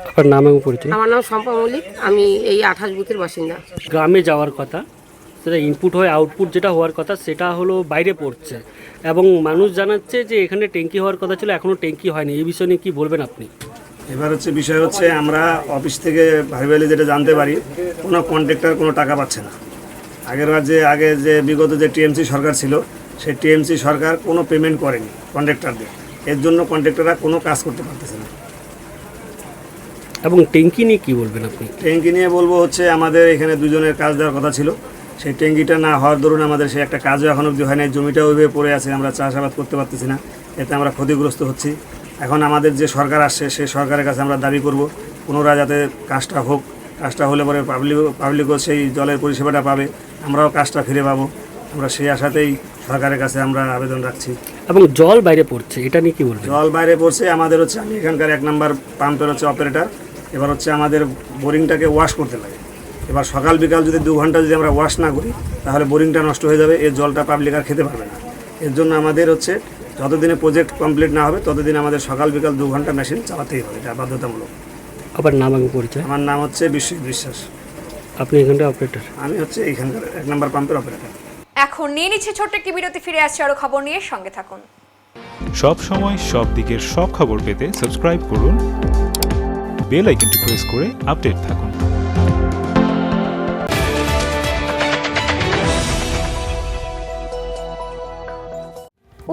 আপনার নাম এবং পরিচয়?
আমার নাম শম্পা মল্লিক, আমি এই 28 বুথের বাসিন্দা।
গ্রামে যাওয়ার কথা, সেটা ইনপুট হয়ে আউটপুট যেটা হওয়ার কথা, সেটা হলো বাইরে পড়ছে, এবং মানুষ জানাচ্ছে যে এখানে ট্যাঙ্কি হওয়ার কথা ছিল, এখনও ট্যাঙ্কি হয়নি। এই বিষয় নিয়ে কী বলবেন আপনি?
এবার বিষয় হচ্ছে, আমরা অফিস থেকে ভাইবেলে যেটা জানতে পারি, কোনো কন্ট্রাক্টর কোনো টাকা পাচ্ছে না। আগে যে বিগত যে টিএমসি সরকার ছিল, সেই টিএমসি সরকার কোনো পেমেন্ট করেনি কন্ট্রাক্টরদের। এর জন্য কন্ট্রাক্টররা কোনো কাজ করতে পারতেছে না।
এবং ট্যাঙ্কি নিয়ে কী বলবেন আপনি?
ট্যাঙ্কি নিয়ে বলবো হচ্ছে, আমাদের এখানে দুজনের কাজ দেওয়ার কথা ছিল, সেই ট্যাঙ্কিটা না হওয়ার দরুন আমাদের সেই একটা কাজও এখন অবধি হয় না। জমিটা ওইভাবে পড়ে আছে, আমরা চাষাবাদ করতে পারতেছি না, এতে আমরা ক্ষতিগ্রস্ত হচ্ছি। এখন আমাদের যে সরকার আসছে, সেই সরকারের কাছে আমরা দাবি করব পুনরায় যাতে কাজটা হোক। কাজটা হলে পরে পাবলিকও সেই জলের পরিষেবাটা পাবে, আমরাও কাজটা ফিরে পাবো। আমরা সেই আশাতেই সরকারের কাছে আমরা আবেদন রাখছি।
এবং জল বাইরে পড়ছে, এটা নিয়ে কী বলবেন?
জল বাইরে পড়ছে, আমাদের আমি এখানকার 1 নম্বর পাম্পের অপারেটর। এবার আমাদের বোরিংটাকে ওয়াশ করতে লাগে। এবার সকাল বিকাল যদি 2 ঘন্টা যদি আমরা ওয়াশ না করি, তাহলে বোরিংটা নষ্ট হয়ে যাবে, এর জলটা পাবলিক আর খেতে পারবে না। এর জন্য আমাদের যতদিনে প্রজেক্ট কমপ্লিট না হবে, ততদিন আমাদের সকাল বিকাল 2 ঘন্টা মেশিন চালাতেই হবে, এটা বাধ্যতামূলক।
আপনার নাম এবং পরিচয়?
আমার নাম বিশ্বজিৎ বিশ্বাস।
আপনি এখানকার অপারেটর?
আমি এখানকার 1 নম্বর পাম্পের অপারেটর।
এখন নিয়ে নিচ্ছে ছোট্ট একটি বিরতি, ফিরে আসছে আরো খবর নিয়ে, সঙ্গে থাকুন।
সব সময় সব দিকের সব খবর পেতে সাবস্ক্রাইব করুন, বেল আইকনটি প্রেস করে আপডেট থাকুন।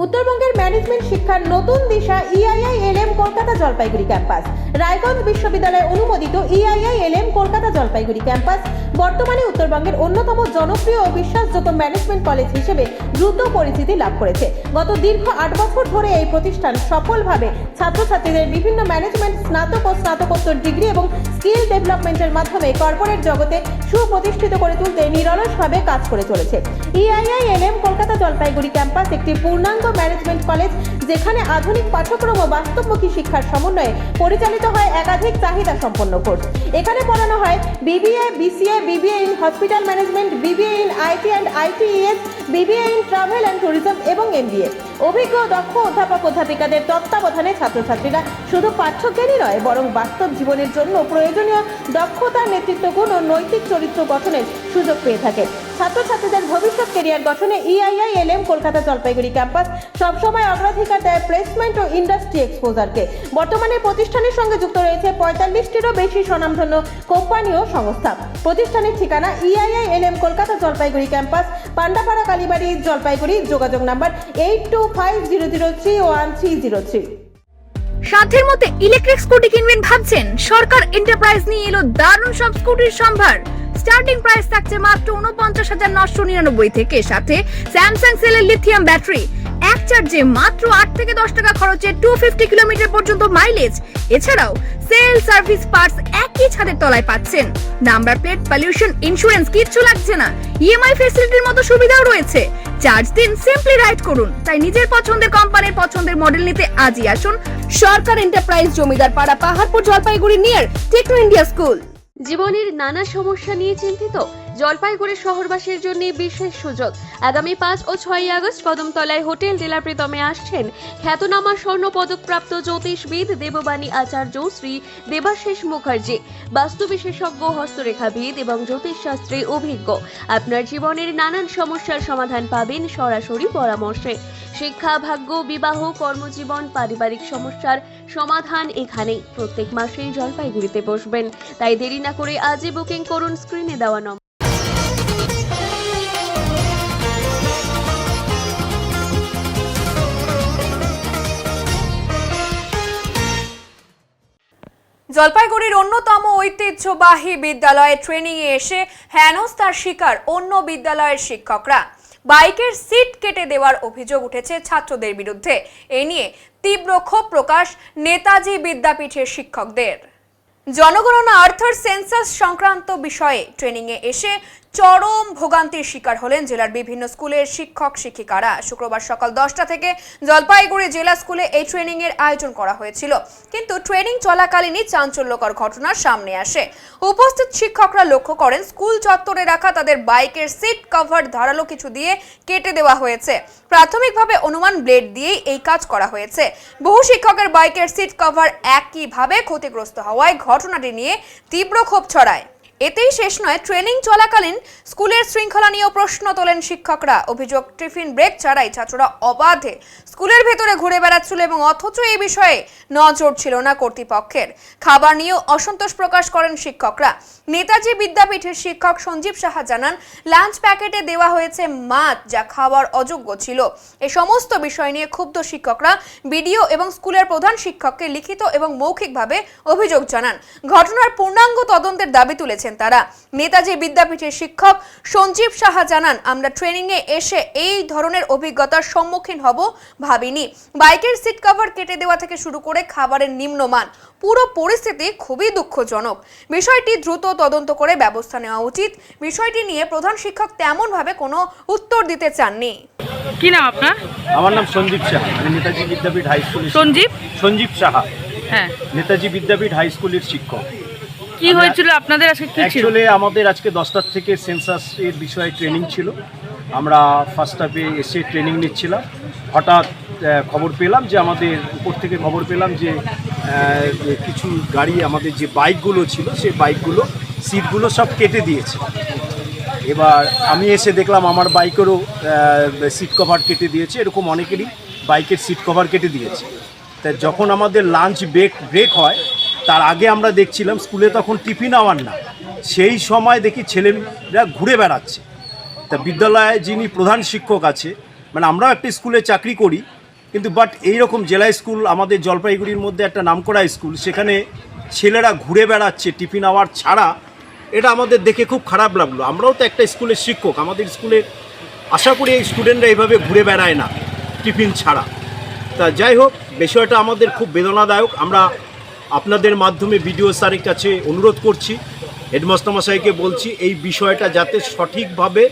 উত্তরবঙ্গের ম্যানেজমেন্ট শিক্ষার নতুন দিশা EIILM কলকাতা জলপাইগুড়ি ক্যাম্পাস। রায়গঞ্জ বিশ্ববিদ্যালয় অনুমোদিত EIILM কলকাতা জলপাইগুড়ি ক্যাম্পাস বর্তমানে উত্তরবঙ্গের অন্যতম জনপ্রিয় ও বিশ্বাসযোগ্য ম্যানেজমেন্ট কলেজ হিসেবে দ্রুত পরিচিতি লাভ করেছে। গত দীর্ঘ 8 বছর ধরে এই প্রতিষ্ঠান সফলভাবে ছাত্রছাত্রীদের বিভিন্ন ম্যানেজমেন্ট স্নাতক ও স্নাতকোত্তর ডিগ্রি এবং স্কিল ডেভেলপমেন্টের মাধ্যমে কর্পোরেট জগতে সুপ্রতিষ্ঠিত করে তুলতে নিরলসভাবে কাজ করে চলেছে। EIILM কলকাতা জলপাইগুড়ি ক্যাম্পাস একটি পূর্ণাঙ্গ ম্যানেজমেন্ট কলেজ, যেখানে আধুনিক পাঠ্যক্রম ও বাস্তবমুখী শিক্ষার সমন্বয়ে পরিচালিত হয় একাধিক চাহিদা সম্পন্ন কোর্স। এখানে পড়ানো হয় BBA, BCA, BBA in hospital management, BBA in IT and ITES, BBA in travel and tourism এবং MBA। অভিজ্ঞ দক্ষ অধ্যাপক অধ্যাপিকাদের তত্ত্বাবধানে ছাত্রছাত্রীরা শুধু পাঠ্যজ্ঞানই নয়, বরং বাস্তব জীবনের জন্য প্রয়োজনীয় দক্ষতা, নেতৃত্বগুণ ও নৈতিক চরিত্র গঠনের সুযোগ পেয়ে থাকে। ছাত্রছাত্রীদের ভবিষ্যৎ ক্যারিয়ার গঠনে EIILM কলকাতা জলপাইগুড়ি ক্যাম্পাস সবসময় অগ্রাধিকার দেয় প্লেসমেন্ট ও ইন্ডাস্ট্রি এক্সপোজারকে। বর্তমানে প্রতিষ্ঠানের সঙ্গে যুক্ত রয়েছে 45টিরও বেশি স্বনামধন্য কোম্পানি ও সংস্থা। প্রতিষ্ঠানের ঠিকানা EIILM কলকাতা জলপাইগুড়ি ক্যাম্পাস, পান্ডাপাড়া, কালীবাড়ি, জলপাইগুড়ি। যোগাযোগ নাম্বার 8250031303।
সাধ্যের মধ্যে ইলেকট্রিক স্কুটি কিনবেন ভাবছেন? সরকার এন্টারপ্রাইজ নিয়ে এলো দারুণ সব স্কুটির সম্ভার। স্টার্টিং প্রাইস থাকছে মাত্র 49,999 থেকে, সাথে স্যামসাং সেলের লিথিয়াম ব্যাটারি, এক চার্জে মাত্র 8 থেকে 10 টাকা খরচে 250 কিলোমিটার পর্যন্ত মাইলেজ। এছাড়াও সেল, সার্ভিস, পার্টস একই ছাদের তলায় পাচ্ছেন। নাম্বার প্লেট, পলিউশন, ইন্স্যুরেন্স কিচ্ছু লাগছে না। EMI ফ্যাসিলিটির মতো সুবিধাও রয়েছে। চার্জ দিন, সিম্পলি রাইড করুন। তাই নিজের পছন্দের কোম্পানির পছন্দের মডেল নিতে আজই আসুন সরকার এন্টারপ্রাইজ, জমিদার পাড়া, Paharpur, Jalpaiguri, near Techno India School.
জীবনের নানা সমস্যা নিয়ে চিন্তিত? জলপাইগুড়ি শহরবাসীর জন্য বিশেষ সুযোগ। আগামী 5 ও 6 আগস্ট কদমতলায় হোটেল জেলা প্রীতমে আসছেন খ্যাতনামা স্বর্ণ পদকপ্রাপ্ত জ্যোতিষবিদ দেববাণী আচার্য শ্রী দেবাশিস মুখার্জি, বাস্তু বিশেষজ্ঞ, হস্তরেখাবিদ এবং জ্যোতিষশাস্ত্রে অভিজ্ঞ। আপনার জীবনের নানান সমস্যার সমাধান পাবেন সরাসরি পরামর্শে। শিক্ষা, ভাগ্য, বিবাহ, কর্মজীবন, পারিবারিক সমস্যার সমাধান এখানেই। প্রত্যেক মাসেই জলপাইগুড়িতে বসবেন, তাই দেরি না করে আজই বুকিং করুন স্ক্রিনে দেওয়া নম্বর।
জলপাইগুড়ির অন্যতম ঐতিহ্যবাহী বিদ্যালয়ে ট্রেনিং এ এসে হেনস্থার শিকার অন্য বিদ্যালয়ের শিক্ষকরা। বাইকের সিট কেটে দেওয়ার অভিযোগ উঠেছে ছাত্রদের বিরুদ্ধে। এ নিয়ে তীব্র ক্ষোভ প্রকাশ নেতাজি বিদ্যাপীঠের শিক্ষকদের। জনগণনা অর্থাৎ সেন্সাস সংক্রান্ত বিষয়ে ট্রেনিং এ এসে চরম ভোগান্তির শিকার হলেন জেলার বিভিন্ন স্কুলের শিক্ষক শিক্ষিকারা। শুক্রবার সকাল 10টা থেকে জলপাইগুড়ি জেলা স্কুলে এই ট্রেনিং এর আয়োজন করা হয়েছিল, কিন্তু ট্রেনিং চলাকালীনই চাঞ্চল্যকর ঘটনা সামনে আসে। উপস্থিত শিক্ষকরা লক্ষ্য করেন স্কুল চত্বরে রাখা তাদের বাইকের সিট কভার ধারালো কিছু দিয়ে কেটে দেওয়া হয়েছে। প্রাথমিকভাবে অনুমান ব্লেড দিয়েই এই কাজ করা হয়েছে। বহু শিক্ষকের বাইকের সিট কভার একইভাবে ক্ষতিগ্রস্ত হওয়ায় ঘটনাটি নিয়ে তীব্র ক্ষোভ ছড়ায়। এতেই শেষ নয়, ট্রেনিং চলাকালীন স্কুলের শৃঙ্খলা নিয়েও প্রশ্ন তোলেন শিক্ষকরা। অভিযোগ, টিফিন ব্রেক ছাড়াই ছাত্ররা অবাধে স্কুলের ভেতরে ঘুরে বেড়াচ্ছিল এবং অথচ এই বিষয়ে নজর ছিল না কর্তৃপক্ষের। খাবার নিয়েও অসন্তোষ প্রকাশ করেন শিক্ষকরা। নেতাজি বিদ্যাপীঠের শিক্ষক সঞ্জীব সাহা জানান, লাঞ্চ প্যাকেটে দেওয়া হয়েছে মাছ যা খাওয়ার অযোগ্য ছিল। এই সমস্ত বিষয় নিয়ে ক্ষুব্ধ শিক্ষকরা বিডিও এবং স্কুলের প্রধান শিক্ষককে লিখিত এবং মৌখিকভাবে অভিযোগ জানান। ঘটনার পূর্ণাঙ্গ তদন্তের দাবি তুলেছেন তারা। নেতাজি বিদ্যাপীঠের শিক্ষক সঞ্জীব সাহা জানান, আমরা ট্রেনিং এ এসে এই ধরনের অভিজ্ঞতার সম্মুখীন হব ভাবিনি। বাইকের সিট কভার কেটে দেওয়া থেকে শুরু করে খাবারের নিম্নমান, পুরো পরিস্থিতি খুবই দুঃখজনক। বিষয়টি দ্রুত তদন্ত করে ব্যবস্থা নেওয়া উচিত। বিষয়টি নিয়ে প্রধান শিক্ষক তেমন ভাবে কোনো উত্তর দিতে চাননি।
কি নাম আপনার?
আমার নাম সঞ্জীব সাহা, নেতাজি বিদ্যাপীঠ হাই স্কুল। সঞ্জীব সাহা,
হ্যাঁ,
নেতাজি বিদ্যাপীঠ হাই স্কুলের শিক্ষক।
কি হয়েছিল আপনাদের আজকে? কি ছিল?
অ্যাকচুয়ালি আমাদের আজকে 10টার থেকে সেন্সাস এর বিষয়ে ট্রেনিং ছিল। আমরা ফার্স্ট হাফে এসে ট্রেনিং নিচ্ছিলাম। হঠাৎ খবর পেলাম যে আমাদের উপর থেকে খবর পেলাম যে কিছু গাড়ি, আমাদের যে বাইকগুলো ছিল সেই বাইকগুলো সিটগুলো সব কেটে দিয়েছে। এবার আমি এসে দেখলাম আমার বাইকেরও সিট কভার কেটে দিয়েছে। এরকম অনেকেরই বাইকের সিট কভার কেটে দিয়েছে। তাই যখন আমাদের লাঞ্চ ব্রেক হয় তার আগে আমরা দেখছিলাম স্কুলে তখন টিফিন আওয়ার না, সেই সময় দেখি ছেলেরা ঘুরে বেড়াচ্ছে। তা বিদ্যালয়ে যিনি প্রধান শিক্ষক আছে মানে আমরাও একটা স্কুলে চাকরি করি, কিন্তু বাট এইরকম জেলা স্কুল আমাদের জলপাইগুড়ির মধ্যে একটা নামকরা স্কুল, সেখানে ছেলেরা ঘুরে বেড়াচ্ছে টিফিন আওয়ার ছাড়া, এটা আমাদের দেখে খুব খারাপ লাগলো। আমরাও তো একটা স্কুলের শিক্ষক, আমাদের স্কুলে আশা করি এই স্টুডেন্টরা এইভাবে ঘুরে বেড়ায় না টিফিন ছাড়া। তা যাই হোক, বিষয়টা আমাদের খুব বেদনাদায়ক। আমরা আপনাদের মাধ্যমে বিডিও স্যারের কাছে অনুরোধ করছি, হেডমাস্টার মশাইকে বলছি এই বিষয়টা যাতে সঠিকভাবে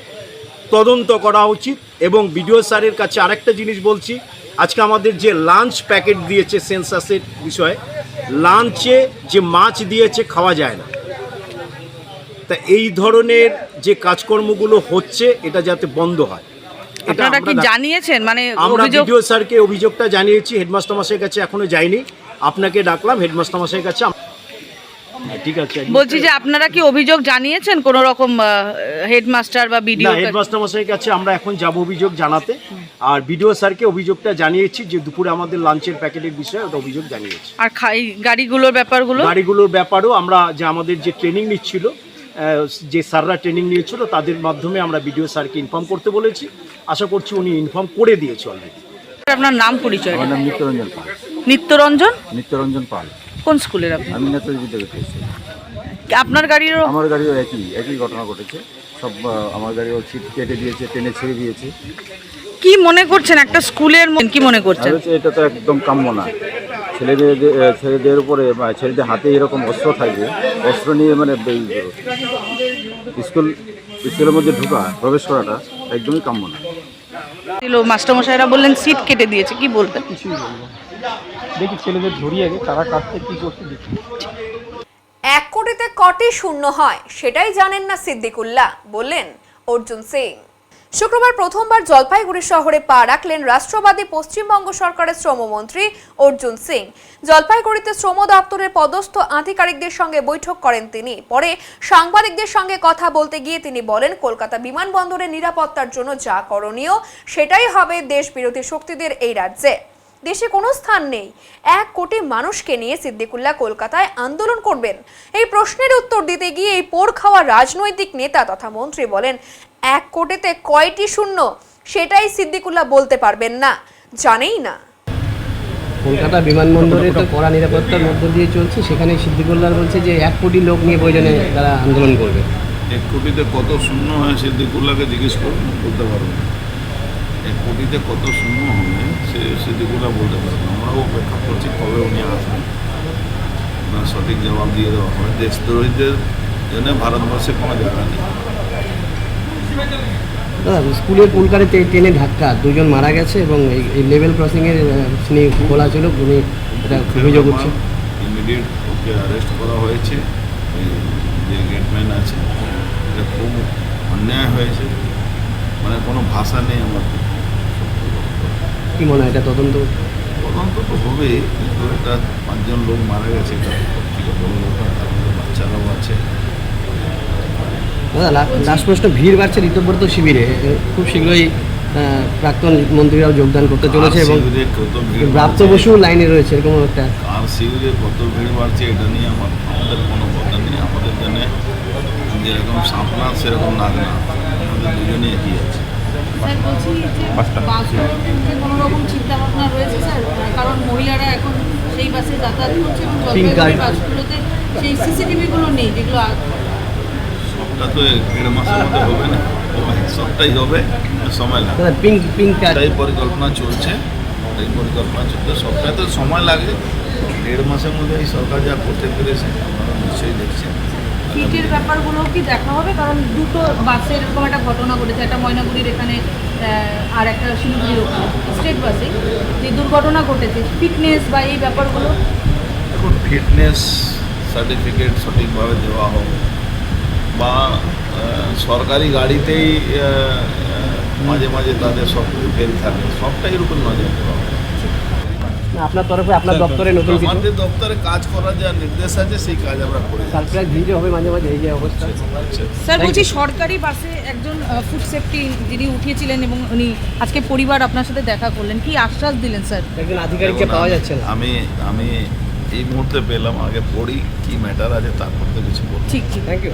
তদন্ত করা উচিত। এবং বিডিও স্যারের কাছে আরেকটা জিনিস বলছি, আজকে আমাদের যে লাঞ্চ প্যাকেট দিয়েছে সেন্সাসের বিষয়ে, লাঞ্চে যে মাছ দিয়েছে খাওয়া যায় না। তা এই ধরনের যে কাজকর্মগুলো হচ্ছে এটা যাতে বন্ধ হয়।
আপনারা কি জানিয়েছেন? মানে
আমরা বিডিও স্যারকে অভিযোগটা জানিয়েছি, হেডমাস্টার মশাইয়ের কাছে এখনো যায়নি, আপনাকে ডাকলাম হেডমাস্টার মশাইয়ের কাছে। ঠিক আছে,
বলছি যে আপনারা কি অভিযোগ জানিয়েছেন কোন রকম হেডমাস্টার বা বিডিও?
হেডমাস্টার মশাইয়ের কাছে আমরা এখন যাব অভিযোগ জানাতে, আর বিডিও স্যারকে অভিযোগটা জানিয়েছি যে দুপুরে আমাদের লাঞ্চের প্যাকেটের বিষয়ে ওটা অভিযোগ জানিয়েছি।
আর গাড়িগুলোর
ব্যাপারেও আমরা যে আমাদের যে ট্রেনিং নিচ্ছিল, যে স্যাররা ট্রেনিং নিয়েছিল তাদের মাধ্যমে আমরা বিডিও স্যারকে ইনফর্ম করতে বলেছি। আশা করছি উনি ইনফর্ম করে দিয়েছে অলরেডি।
আপনার নাম পরিচয়?
আমার নাম নিত্যরঞ্জন পাল।
নিত্যরঞ্জন
পাল।
কোন স্কুলের আপনি?
আমি নেতাজি বিদ্যাপীঠে।
আপনার গাড়িরও?
আমার গাড়িও একই ঘটনা ঘটেছে। সব আমার গাড়িও সিট কেটে দিয়েছে, টেনে ছেড়ে দিয়েছে।
কি মনে করছেন একটা স্কুলের, কি মনে করছেন?
এটা তো একদম কাম্য না। ছেলেদের উপরে, ছেলেদের হাতে এরকম অস্ত্র থাকবে, অস্ত্র নিয়ে মানে স্কুলের মধ্যে প্রবেশ করাটা একদমই কাম্য না।
মাস্টারমশাইরা বললেন সিট কেটে দিয়েছে, কি বলতেন?
কিছুই বলবো, দেখি ছেলেদের ধরিয়ে আগে তারা কাটতে কি করতে দেখি।
1 কোটিতে কটি শূন্য হয় সেটাই জানেন না সিদ্দিকুল্লাহ, বললেন অর্জুন সিং। শুক্রবার প্রথমবার জলপাইগুড়ি শহরে পা রাখলেন রাষ্ট্রবাদী পশ্চিমবঙ্গ সরকারের শ্রমমন্ত্রী অর্জুন সিং। জলপাইগুড়িতে শ্রম দপ্তরের পদস্থ আধিকারিকদের সঙ্গে বৈঠক করেন তিনি। পরে সাংবাদিকদের সঙ্গে কথা বলতে গিয়ে তিনি বলেন, কলকাতা বিমানবন্দরের নিরাপত্তার জন্য যা করণীয় সেটাই হবে দেশবিরোধী শক্তিদের এই রাজ্যে। দেশে কোনো স্থান নেই। 1 কোটি মানুষকে নিয়ে সিদ্দিকুল্লাহ কলকাতায় আন্দোলন করবেন? এই প্রশ্নের উত্তর দিতে গিয়ে এই পোড় খাওয়া রাজনৈতিক নেতা তথা মন্ত্রী বলেন, 1 কোটিতে কয়টি শূন্য সেটাই সিদ্দিকুল্লাহ বলতে পারবেন না, জানেই না।
কলকাতা বিমানবন্দরে তো কড়া নিরাপত্তার মধ্য দিয়ে চলছে, সেখানে সিদ্দিকুল্লাহ বলছে যে 1 কোটি লোক নিয়ে প্রয়োজনে তারা আন্দোলন করবে।
1 কোটিতে কত শূন্য হয় সিদ্দিকুল্লাহকে জিজ্ঞেস করুন, বলতে পারবো। 1 কোটিতে কত শূন্য হবে সে সিদ্দিকুল্লাহ বলতে পারবে। আমরাও অপেক্ষা করছি কবে উনি আসবেন, না সঠিক জবাব দিয়ে দেওয়া হবে। দেশদ্রোহীদের জন্য ভারতবর্ষে কোনো জায়গা নেই।
স্কুলের পুলকারে ট্রেনে ধাক্কা 2 জন মারা গেছে এবং এই লেভেল ক্রসিংয়ের তিনি খোলা ছিল, উনি এটা অভিযোগ হচ্ছে।
ইমিডিয়েট ওকে অ্যারেস্ট করা হয়েছে, যে গেটম্যান আছে, এটা খুব অন্যায় হয়েছে, মানে কোনো ভাষা নেই আমার।
কি মনে হয় এটা তদন্ত
তো হবেই, কিন্তু এটা 5 জন লোক মারা গেছে, এটা সত্যিকার বড় ব্যাপার। তার মধ্যে বাচ্চারাও আছে।
দাদা, লাস্ট প্রশ্ন, ভিড় বাড়ছে ঋতব্রত শিবিরে, খুব শীঘ্রই প্রাক্তন মন্ত্রীরাও যোগদান করতে চলেছে এবং প্রাপ্ত বসু লাইনে রয়েছে, এরকম একটা।
আর শিবিরে কত ভিড় বাড়ছে এটা নিয়ে আমাদের কোনো কথা নেই। আমাদের জন্য যেরকম সাপনা সেরকম নাগ না, আমাদের দুজনে একই আছে।
স্যার বলছি যে কোনো রকম চিন্তা ভাবনা রয়েছে স্যার, কারণ মহিলারা এখন সেই বাসে যাতায়াত করছে এবং জলপাইগুড়ি বাসগুলোতে সেই সিসিটিভিগুলো নেই, যেগুলো
সবটা তো 1.5 মাসের মধ্যে হবে না, সবটাই হবে, সময় লাগবে। এই পরিকল্পনা চলছে, সবটাই তো সময় লাগে। 1.5 মাসের মধ্যে এই সরকার যা করতে পেরেছে আপনারা নিশ্চয়ই দেখছেন।
সিটের ব্যাপারগুলো কি দেখা হবে? কারণ 2টো বাসে এরকম একটা ঘটনা ঘটেছে, একটা ময়নাগুড়ির এখানে আর একটা শিলিগুড়ির ওখানে, স্টেট বাসে যে দুর্ঘটনা ঘটেছে। ফিটনেস বা এই ব্যাপারগুলো,
এখন ফিটনেস সার্টিফিকেট সঠিকভাবে দেওয়া হোক, বা সরকারি গাড়িতেই মাঝে মাঝে তাদের সব কিছু ফেল থাকে, সবটাই এর উপর নজর দেওয়া হবে।
আপনার তরফে আপনার দপ্তরে নতুন
আমাদের দপ্তরে কাজ করার যা নির্দেশ আছে সেই কাজ আমরা করি।
সারপ্রাইজ ভিড় হবে মাঝে মাঝে, এই যে অবস্থা।
স্যার বলছি, সরকারি বাসে একজন ফুড সেফটি যিনি উঠিয়েছিলেন এবং উনি আজকে পরিবার আপনার সাথে দেখা করলেন, কি আশ্বাস দিলেন স্যার?
একজন আধিকারিককে পাওয়া যাচ্ছে না।
আমি এই মুহূর্তে পেলাম, আগে পড়ি কি ম্যাটার আছে তারপর তো কিছু বলবো।
ঠিক,
থ্যাংক ইউ।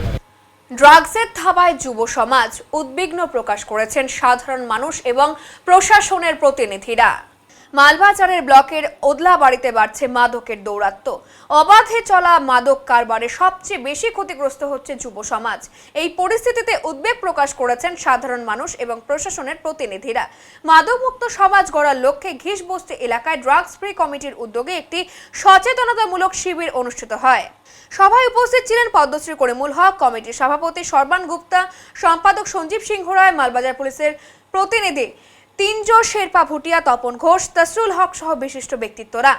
ড্রাগসের থাবায় যুব সমাজ, উদ্বিগ্ন প্রকাশ করেছেন সাধারণ মানুষ এবং প্রশাসনের প্রতিনিধিরা। মালবাজারের ব্লকের ওদলাবাড়িতে বাড়ছে মাদকের দৌরাত্ম্য। অবাধে চলা মাদক কারবারে সবচেয়ে বেশি ক্ষতিগ্রস্ত হচ্ছে যুব সমাজ। এই পরিস্থিতিতে উদ্বেগ প্রকাশ করেছেন সাধারণ মানুষ এবং প্রশাসনের প্রতিনিধিরা। মাদকমুক্ত সমাজ গড়ার লক্ষ্যে ঘিসবস্তি এলাকায় ড্রাগস ফ্রি কমিটির উদ্যোগে একটি সচেতনতামূলক শিবির অনুষ্ঠিত হয়। সভায় উপস্থিত ছিলেন পদ্মশ্রী করিমুল হক, কমিটির সভাপতি সর্বান গুপ্তা, সম্পাদক সঞ্জীব সিংহ রায়, মালবাজার পুলিশের প্রতিনিধি তিনজো শেরপা ভুটিয়া, তপন ঘোষ, তসরুল হক সহ বিশিষ্ট ব্যক্তিত্বরা।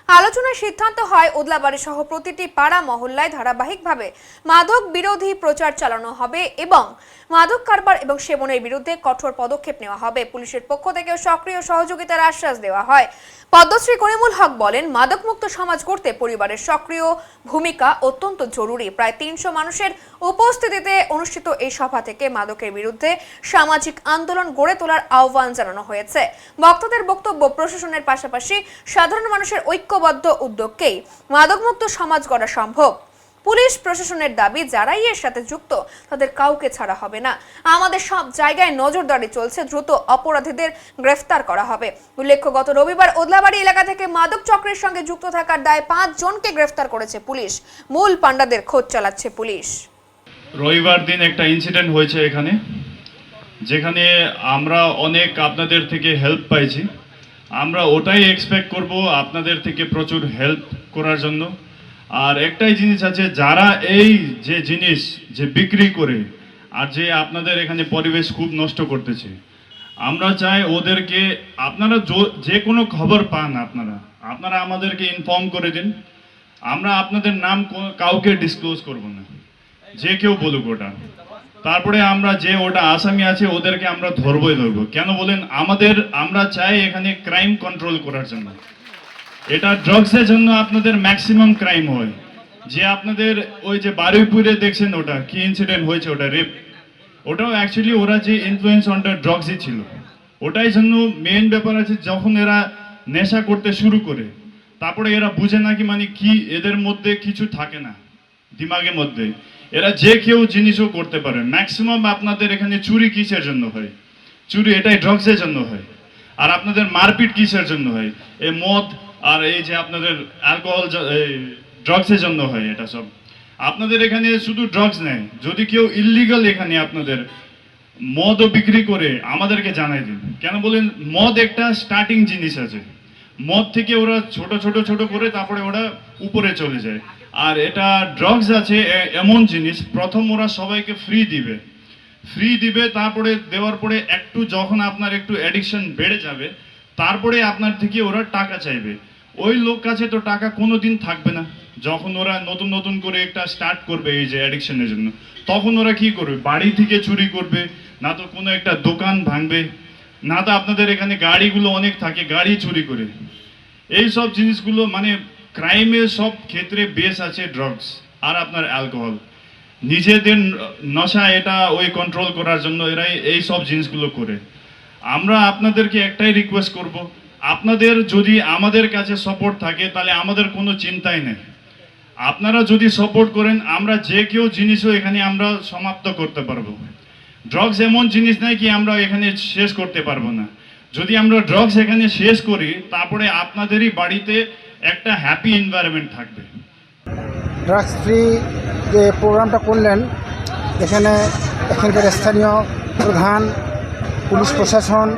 আলোচনায় সিদ্ধান্ত হয় ওদলাবাড়ি সহ প্রতিটি পাড়া মহল্লায় ধারাবাহিকভাবে মাদক বিরোধী প্রচার চালানো হবে এবং মাদক কারবার এবং সেবনের বিরুদ্ধে কঠোর পদক্ষেপ নেওয়া হবে। পুলিশের পক্ষ থেকেও সক্রিয় সহযোগিতার আশ্বাস দেওয়া হয়। পদ্মশ্রী করিমুল হক বলেন, মাদকমুক্ত সমাজ গড়তে পরিবারের সক্রিয় ভূমিকা অত্যন্ত জরুরি। প্রায় 300 মানুষের উপস্থিতিতে অনুষ্ঠিত এই সভা থেকে মাদকের বিরুদ্ধে সামাজিক আন্দোলন গড়ে তোলার আহ্বান জানানো হয়েছে। বক্তাদের বক্তব্য, প্রশাসনের পাশাপাশি সাধারণ মানুষের ঐক্যবদ্ধ উদ্যোগকেই মাদকমুক্ত সমাজ গড়া সম্ভব। পুলিশ প্রশাসনের দাবি, যারাই এর সাথে যুক্ত তাদের কাউকে ছাড়া হবে না। আমাদের সব জায়গায় নজরদারি চলছে, দ্রুত অপরাধীদের গ্রেফতার করা হবে। উল্লেখ্য, গত রবিবার ওদলাবাড়ি এলাকা থেকে মাদক চক্রের সঙ্গে যুক্ত থাকার দায়ে 5 জনকে গ্রেফতার করেছে পুলিশ। মূল পাণ্ডাদের খোঁজ চালাচ্ছে পুলিশ।
রবিবার দিন একটা ইনসিডেন্ট হয়েছে এখানে, যেখানে আমরা অনেক আপনাদের থেকে হেল্প পাইছি। আমরা ওটাই এক্সপেক্ট করব আপনাদের থেকে প্রচুর হেল্প করার জন্য। আর একটাই জিনিস আছে, যারা এই যে জিনিস যে বিক্রি করে আর যে আপনাদের এখানে পরিবেশ খুব নষ্ট করতেছে, আমরা চাই ওদেরকে, আপনারা যে কোনো খবর পান আপনারা আমাদেরকে ইনফর্ম করে দিন। আমরা আপনাদের নাম কাউকে ডিসক্লোজ করব না, যে কেউ বলুক ওটা। তারপরে আমরা যে ওটা আসামি আছে ওদেরকে আমরা ধরবই ধরবো। কেন বলেন, আমরা চাই এখানে ক্রাইম কন্ট্রোল করার জন্য। এটা ড্রাগসের জন্য আপনাদের ম্যাক্সিমাম ক্রাইম হয়। যে আপনাদের ওই যে বারুইপুরে দেখছেন ওটা কি ইনসিডেন্ট হয়েছে, ওটা রেপ, ওটাও অ্যাকচুয়ালি ওরা যে ইনফ্লুয়েন্স আন্ডার ড্রাগসই ছিল। ওটাই জন্য মেন ব্যাপার আছে, যখন এরা নেশা করতে শুরু করে তারপরে এরা বুঝে না কি মানে কি এদের মধ্যে কিছু থাকে না দিমাগের মধ্যে, এরা যে কেউ জিনিসও করতে পারে। ম্যাক্সিমাম আপনাদের এখানে চুরি কিসের জন্য হয়? চুরি এটাই ড্রাগসের জন্য হয়। আর আপনাদের মারপিট কিসের জন্য হয়? এই মদ আর এই যে আপনাদের অ্যালকোহল ড্রাগসের জন্য হয়। এটা সব আপনাদের এখানে শুধু ড্রাগস নেই, যদি কেউ ইল্লিগাল এখানে আপনাদের মদও বিক্রি করে আমাদেরকে জানাই দিন। কেন বলেন, মদ একটা স্টার্টিং জিনিস আছে, মদ থেকে ওরা ছোট করে তারপরে ওরা উপরে চলে যায়। আর এটা ড্রাগস আছে এমন জিনিস, প্রথম ওরা সবাইকে ফ্রি দিবে, তারপরে দেওয়ার পরে একটু যখন আপনার একটু অ্যাডিকশন বেড়ে যাবে, তারপরে আপনার থেকে ওরা টাকা চাইবে। ওই লোক কাছে তো টাকা কোনো দিন থাকবে না। যখন ওরা নতুন করে একটা স্টার্ট করবে এই যে অ্যাডিকশনের জন্য, তখন ওরা কি করবে? বাড়ি থেকে চুরি করবে, না তো কোনো একটা দোকান ভাঙবে, না তো আপনাদের এখানে গাড়িগুলো অনেক থাকে, গাড়ি চুরি করে। এই সব জিনিসগুলো মানে ক্রাইমের সব ক্ষেত্রে বেস আছে ড্রাগস আর আপনার অ্যালকোহল। নিজেদের নশা এটা ওই কন্ট্রোল করার জন্য এরাই এই সব জিনিসগুলো করে। আমরা আপনাদেরকে একটাই রিকোয়েস্ট করব, আপনাদের যদি আমাদের কাছে সাপোর্ট থাকে তাহলে আমাদের কোনো চিন্তাই নেই। আপনারা যদি সাপোর্ট করেন, আমরা যে কেউ জিনিসও এখানে আমরা সমাপ্ত করতে পারবো। ড্রাগস এমন জিনিস নাই কি আমরা এখানে শেষ করতে পারবো না। যদি আমরা ড্রাগস এখানে শেষ করি, তারপরে আপনাদেরই বাড়িতে একটা হ্যাপি এনভায়রনমেন্ট থাকবে।
ড্রাগস ফ্রি যে প্রোগ্রামটা করলেন, এখানকার স্থানীয় প্রধান, পুলিশ প্রশাসন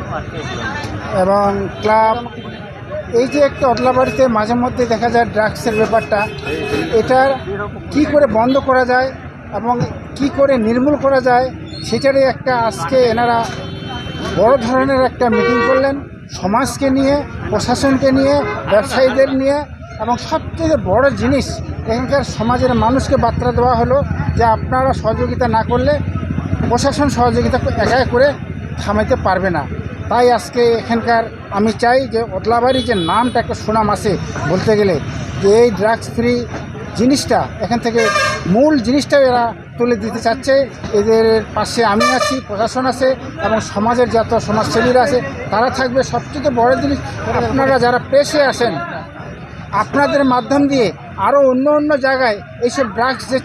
এবং ক্লাব, এই যে একটা ওদলাবাড়িতে মাঝে মধ্যে দেখা যায় ড্রাগসের ব্যাপারটা, এটা কি করে বন্ধ করা যায় এবং কি করে নির্মূল করা যায়, সেটারই একটা আজকে এনারা বড় ধরনের একটা মিটিং করলেন, সমাজকে নিয়ে, প্রশাসনকে নিয়ে, ব্যবসায়ীদের নিয়ে, এবং সবচেয়ে বড় জিনিস এখানকার সমাজের মানুষকে বার্তা দেওয়া হলো যে আপনারা সহযোগিতা না করলে প্রশাসন সহযোগিতা একা করে থামাইতে পারবে না। তাই আজকে এখানকার আমি চাই যে ওদলাবাড়ি যে নামটা একটা সুনাম আছে বলতে গেলে, যে এই ড্রাগস ফ্রি জিনিসটা এখান থেকে মূল জিনিসটা এরা তুলে দিতে চাচ্ছে। এদের পাশে আমি আছি, প্রশাসন আছে এবং সমাজের যত সমাজসেবীরা আছে তারা থাকবে। সবচেয়ে বড় জিনিস, আপনারা যারা প্রেসে আসেন, আপনাদের মাধ্যম দিয়ে আরও অন্য অন্য জায়গায় এইসব ড্রাগস যে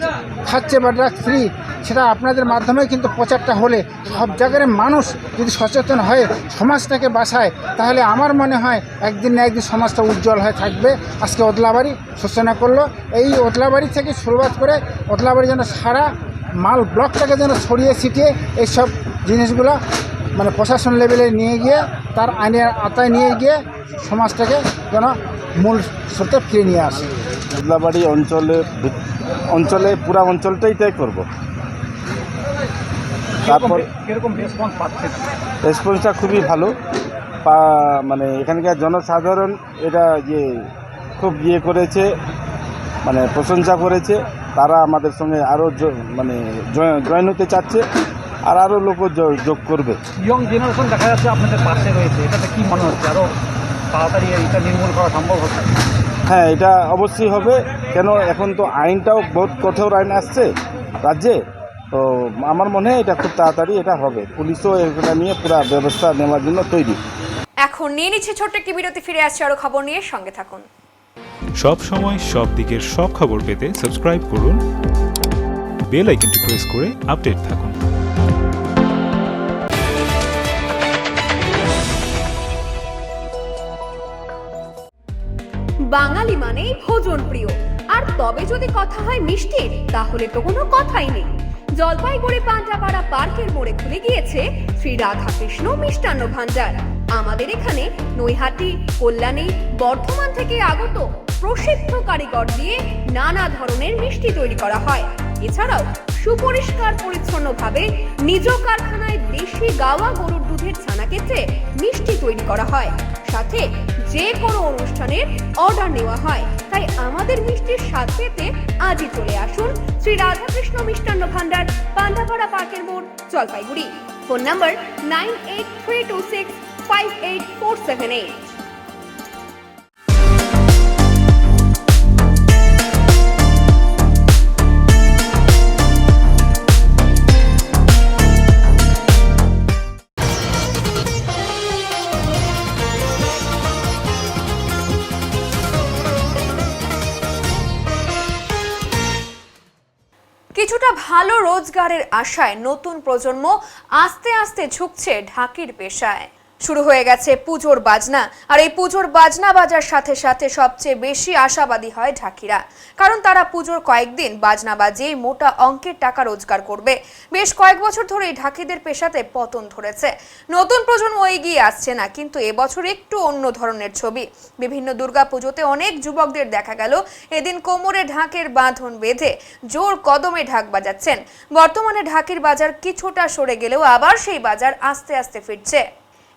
খাচ্ছে বা ড্রাগস ফ্রি, সেটা আপনাদের মাধ্যমে কিন্তু প্রচারটা হলে সব জায়গার মানুষ যদি সচেতন হয়ে সমাজটাকে বাঁচায়, তাহলে আমার মনে হয় একদিন না একদিন সমাজটা উজ্জ্বল হয়ে থাকবে। আজকে ওদলাবাড়ি সূচনা করলো, এই ওদলাবাড়ি থেকে শুরুয়াত করে ওদলাবাড়ি যেন সারা মাল ব্লকটাকে যেন ছড়িয়ে ছিটিয়ে এইসব জিনিসগুলো মানে প্রশাসন লেভেলে নিয়ে গিয়ে তার আইনের আওতায় নিয়ে গিয়ে সমাজটাকে যেন মূল স্রোতে ফিরে নিয়ে আসে।
ওদলাবাড়ি অঞ্চলে পুরা অঞ্চলটাই তাই করব। তারপর
কিরকম রেসপন্স পাচ্ছে?
রেসপন্সটা খুবই ভালো, মানে এখানকার জনসাধারণ এটা খুব করেছে, মানে প্রশংসা করেছে। তারা আমাদের সঙ্গে আরও মানে জয়েন হতে চাচ্ছে, আর আরও লোকও যোগ করবে।
ইয়ং জেনারেশন দেখা যাচ্ছে আপনাদের পাশে রয়েছে, এটাতে কি মনে হচ্ছে আরও তাড়াতাড়ি এটা নির্মূল করা সম্ভব হচ্ছে?
হ্যাঁ, এটা অবশ্যই হবে। কেন, এখন তো আইনটাও বহুত কঠোর আইন আসছে রাজ্যে, তো আমার মনে হয় এটা খুব তাড়াতাড়ি এটা হবে। পুলিশও এটা নিয়ে পুরো ব্যবস্থা নেওয়ার জন্য তৈরি।
এখন নিয়ে নিচ্ছে ছোট্ট একটি বিরতি, ফিরে আসছে আরো খবর নিয়ে, সঙ্গে থাকুন।
সব সময় সব দিকের সব খবর পেতে সাবস্ক্রাইব করুন, বেল আইকনটি প্রেস করে আপডেট থাকুন।
বাঙালি মানেই ভোজন প্রিয়, আর তবে যদি কথা হয় মিষ্টির, তাহলে তো কোনো কথাই নেই। জলপাইগুড়ি পান্ডাপাড়া পার্কের মোড়ে খুলে গিয়েছে শ্রী রাধাকৃষ্ণ মিষ্টান্ন ভান্ডার। আমাদের এখানে নৈহাটি, কল্যাণী, বর্ধমান থেকে আগত প্রসিদ্ধ কারিগর দিয়ে নানা ধরনের মিষ্টি তৈরি করা হয়। এছাড়াও সুপরিষ্কার পরিচ্ছন্নভাবে নিজ কারখানায় দেশি গাওয়া গরুর দুধের ছানা কেটে মিষ্টি তৈরি করা হয়। সাথে যে কোনো অনুষ্ঠানের অর্ডার নেওয়া হয়। তাই আমাদের মিষ্টির স্বাদ পেতে আজই চলে আসুন শ্রী রাধাকৃষ্ণ মিষ্টান্ন ভান্ডার, পান্ডাপাড়া পার্কের মোড়, জলপাইগুড়ি। Phone number 9832658478। কিছুটা ভালো রোজগারের আশায় নতুন প্রজন্ম আস্তে আস্তে ঝুঁকছে ঢাকির পেশায়। শুরু হয়ে গেছে পুজোর বাজনা, আর এই পুজোর বাজনা বাজার সাথে সাথে সবচেয়ে বেশি আশাবাদী হয় ঢাকিরা, কারণ তারা পুজোর কয়েকদিন বাজনা বাজিয়ে মোটা অঙ্কের টাকা রোজগার করবে। বেশ কয়েক বছর ধরেই ঢাকিদের পেশাতে পতন ধরেছে, নতুন প্রজন্ম এগিয়ে আসছে না। কিন্তু এবছর একটু অন্য ধরনের ছবি। বিভিন্ন দুর্গা পুজোতে অনেক যুবকদের দেখা গেল এদিন কোমরে ঢাকের বাঁধন বেঁধে জোর কদমে ঢাক বাজাচ্ছেন। বর্তমানে ঢাকির বাজার কিছুটা সরে গেলেও আবার সেই বাজার আস্তে আস্তে ফিরছে,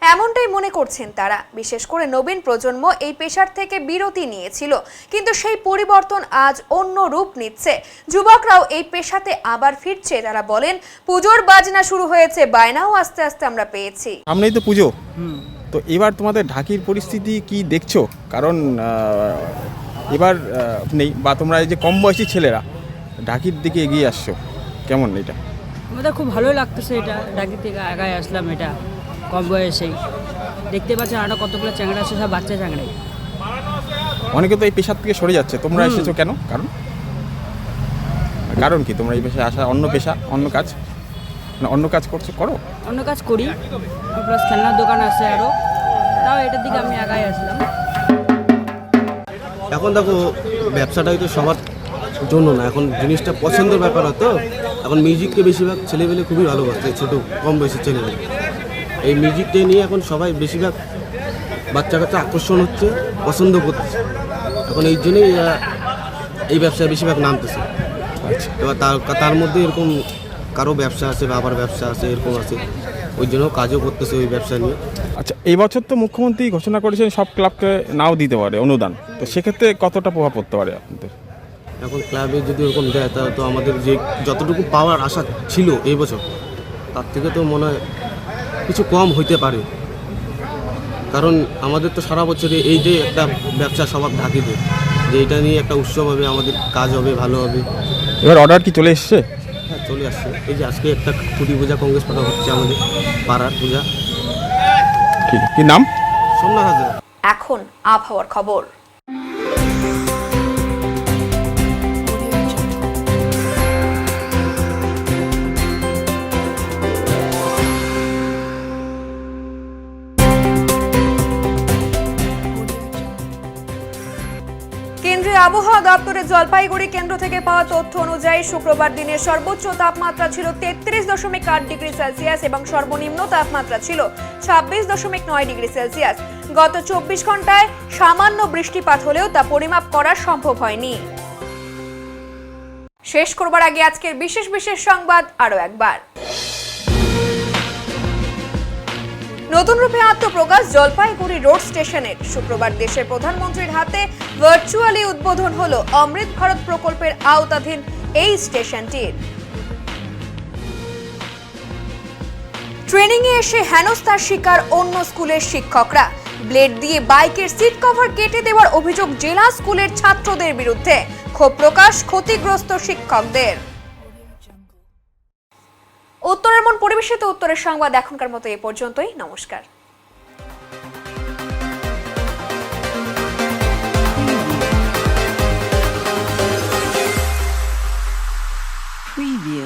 এমনটাই মনে করছেন তারা। বিশেষ করে নবীন প্রজন্ম এই পেশার থেকে বিরতি নিয়েছিল, কিন্তু সেই পরিবর্তন আজ অন্য রূপ নিচ্ছে। যুবকরাও এই পেশাতে আবার ফিরছে। তারা বলেন, পুজোর বাজনা শুরু হয়েছে, বায়নাও আস্তে আস্তে আমরা পেয়েছি।
সামনেই তো পুজো, তো এবার তোমাদের ঢাকির পরিস্থিতি কি দেখছো? কারণ এবার নেই, বা তোমরা এই যে কম বয়সী ছেলেরা ঢাকির দিকে এগিয়ে আসছো, কেমন এটা?
আমাদের খুব ভালো লাগতেছে, এটা ঢাকির থেকে আগায় আসলাম। এটা কম বয়সেই দেখতে পাচ্ছেন আরো কতগুলো চ্যাংড়া আছে, সব বাচ্চা চ্যাংড়াই।
অনেকে তো এই পেশার থেকে সরে যাচ্ছে, তোমরা এসেছো কেন? কারণ কি তোমরা এই পেশায় আসা? অন্য পেশা, অন্য কাজ, না অন্য কাজ করো?
অন্য কাজ করি, প্লাস খেলনার দোকান আছে আরও, তাও এটার দিকে আমি আগায় আসলাম।
এখন দেখো, ব্যবসাটাই তো সবার জন্য না, এখন জিনিসটা পছন্দের ব্যাপার হতো। এখন মিউজিককে বেশিরভাগ ছেলেমেলে খুবই ভালোবাসে, ছোটো কম বয়সী ছেলেমেলে। এই মিউজিকটা নিয়ে এখন সবাই বেশিরভাগ বাচ্চা কাচ্চা আকর্ষণ হচ্ছে, পছন্দ করতেছে। এখন এই জন্যই এই ব্যবসায় বেশিরভাগ নামতেছে। এবার তার মধ্যে এরকম কারো ব্যবসা আছে, বাবার ব্যবসা আছে, এরকম আছে, ওই জন্য কাজও করতেছে ওই ব্যবসা নিয়ে।
আচ্ছা, এই বছর তো মুখ্যমন্ত্রী ঘোষণা করেছেন সব ক্লাবকে নাও দিতে পারে অনুদান, তো সেক্ষেত্রে কতটা প্রভাব পড়তে পারে আপনাদের?
এখন ক্লাবে যদি ওরকম দেয়, তাহলে তো আমাদের যে যতটুকু পাওয়ার আশা ছিল এই বছর, তার থেকে তো মনে হয় কিছু কম হইতে পারে। কারণ আমাদের তো সারা বছরে এই যে একটা ব্যবসা স্বভাব ঢাকিতে, যে এটা নিয়ে একটা উৎসব হবে, আমাদের কাজ হবে, ভালো হবে।
এবার অর্ডার কি চলে এসছে?
হ্যাঁ, চলে আসছে। এই যে আজকে একটা খুঁটি পূজা কংগ্রেস পাঠা হচ্ছে আমাদের পাড়ার পূজা।
কি নাম?
সোমনাথ হাজরা।
এখন আবহাওয়ার খবর। আবহাওয়া দপ্তরের জলপাইগুড়ি কেন্দ্র থেকে পাওয়া তথ্য অনুযায়ী শুক্রবার দিনের সর্বোচ্চ তাপমাত্রা ছিল 33.8 ডিগ্রি সেলসিয়াস এবং সর্বনিম্ন তাপমাত্রা ছিল 26.9 ডিগ্রি সেলসিয়াস। গত 24 ঘন্টায় সামান্য বৃষ্টিপাত হলেও তা পরিমাপ করা সম্ভব হয়নি। শেষ করবার আগে আজকের বিশেষ বিশেষ সংবাদ আরো একবার। নতুন রূপে আত্মপ্রকাশ জলপাইগুড়ি রোড স্টেশনের। শুক্রবার দেশের প্রধানমন্ত্রীর হাতে ভার্চুয়ালি উদ্বোধন হলো অমৃত ভারত প্রকল্পের আওতাধীন এই স্টেশনটির। ট্রেনিং এ এসে হেনস্থার শিকার অন্য স্কুলের শিক্ষকরা। ব্লেড দিয়ে বাইকের সিট কভার কেটে দেওয়ার অভিযোগ জেলা স্কুলের ছাত্রদের বিরুদ্ধে। ক্ষোভ প্রকাশ ক্ষতিগ্রস্ত শিক্ষকদের। উত্তরের মন পরিবেশিত উত্তরের সংবাদ এখনকার মতো এ পর্যন্তই। নমস্কার।
Preview.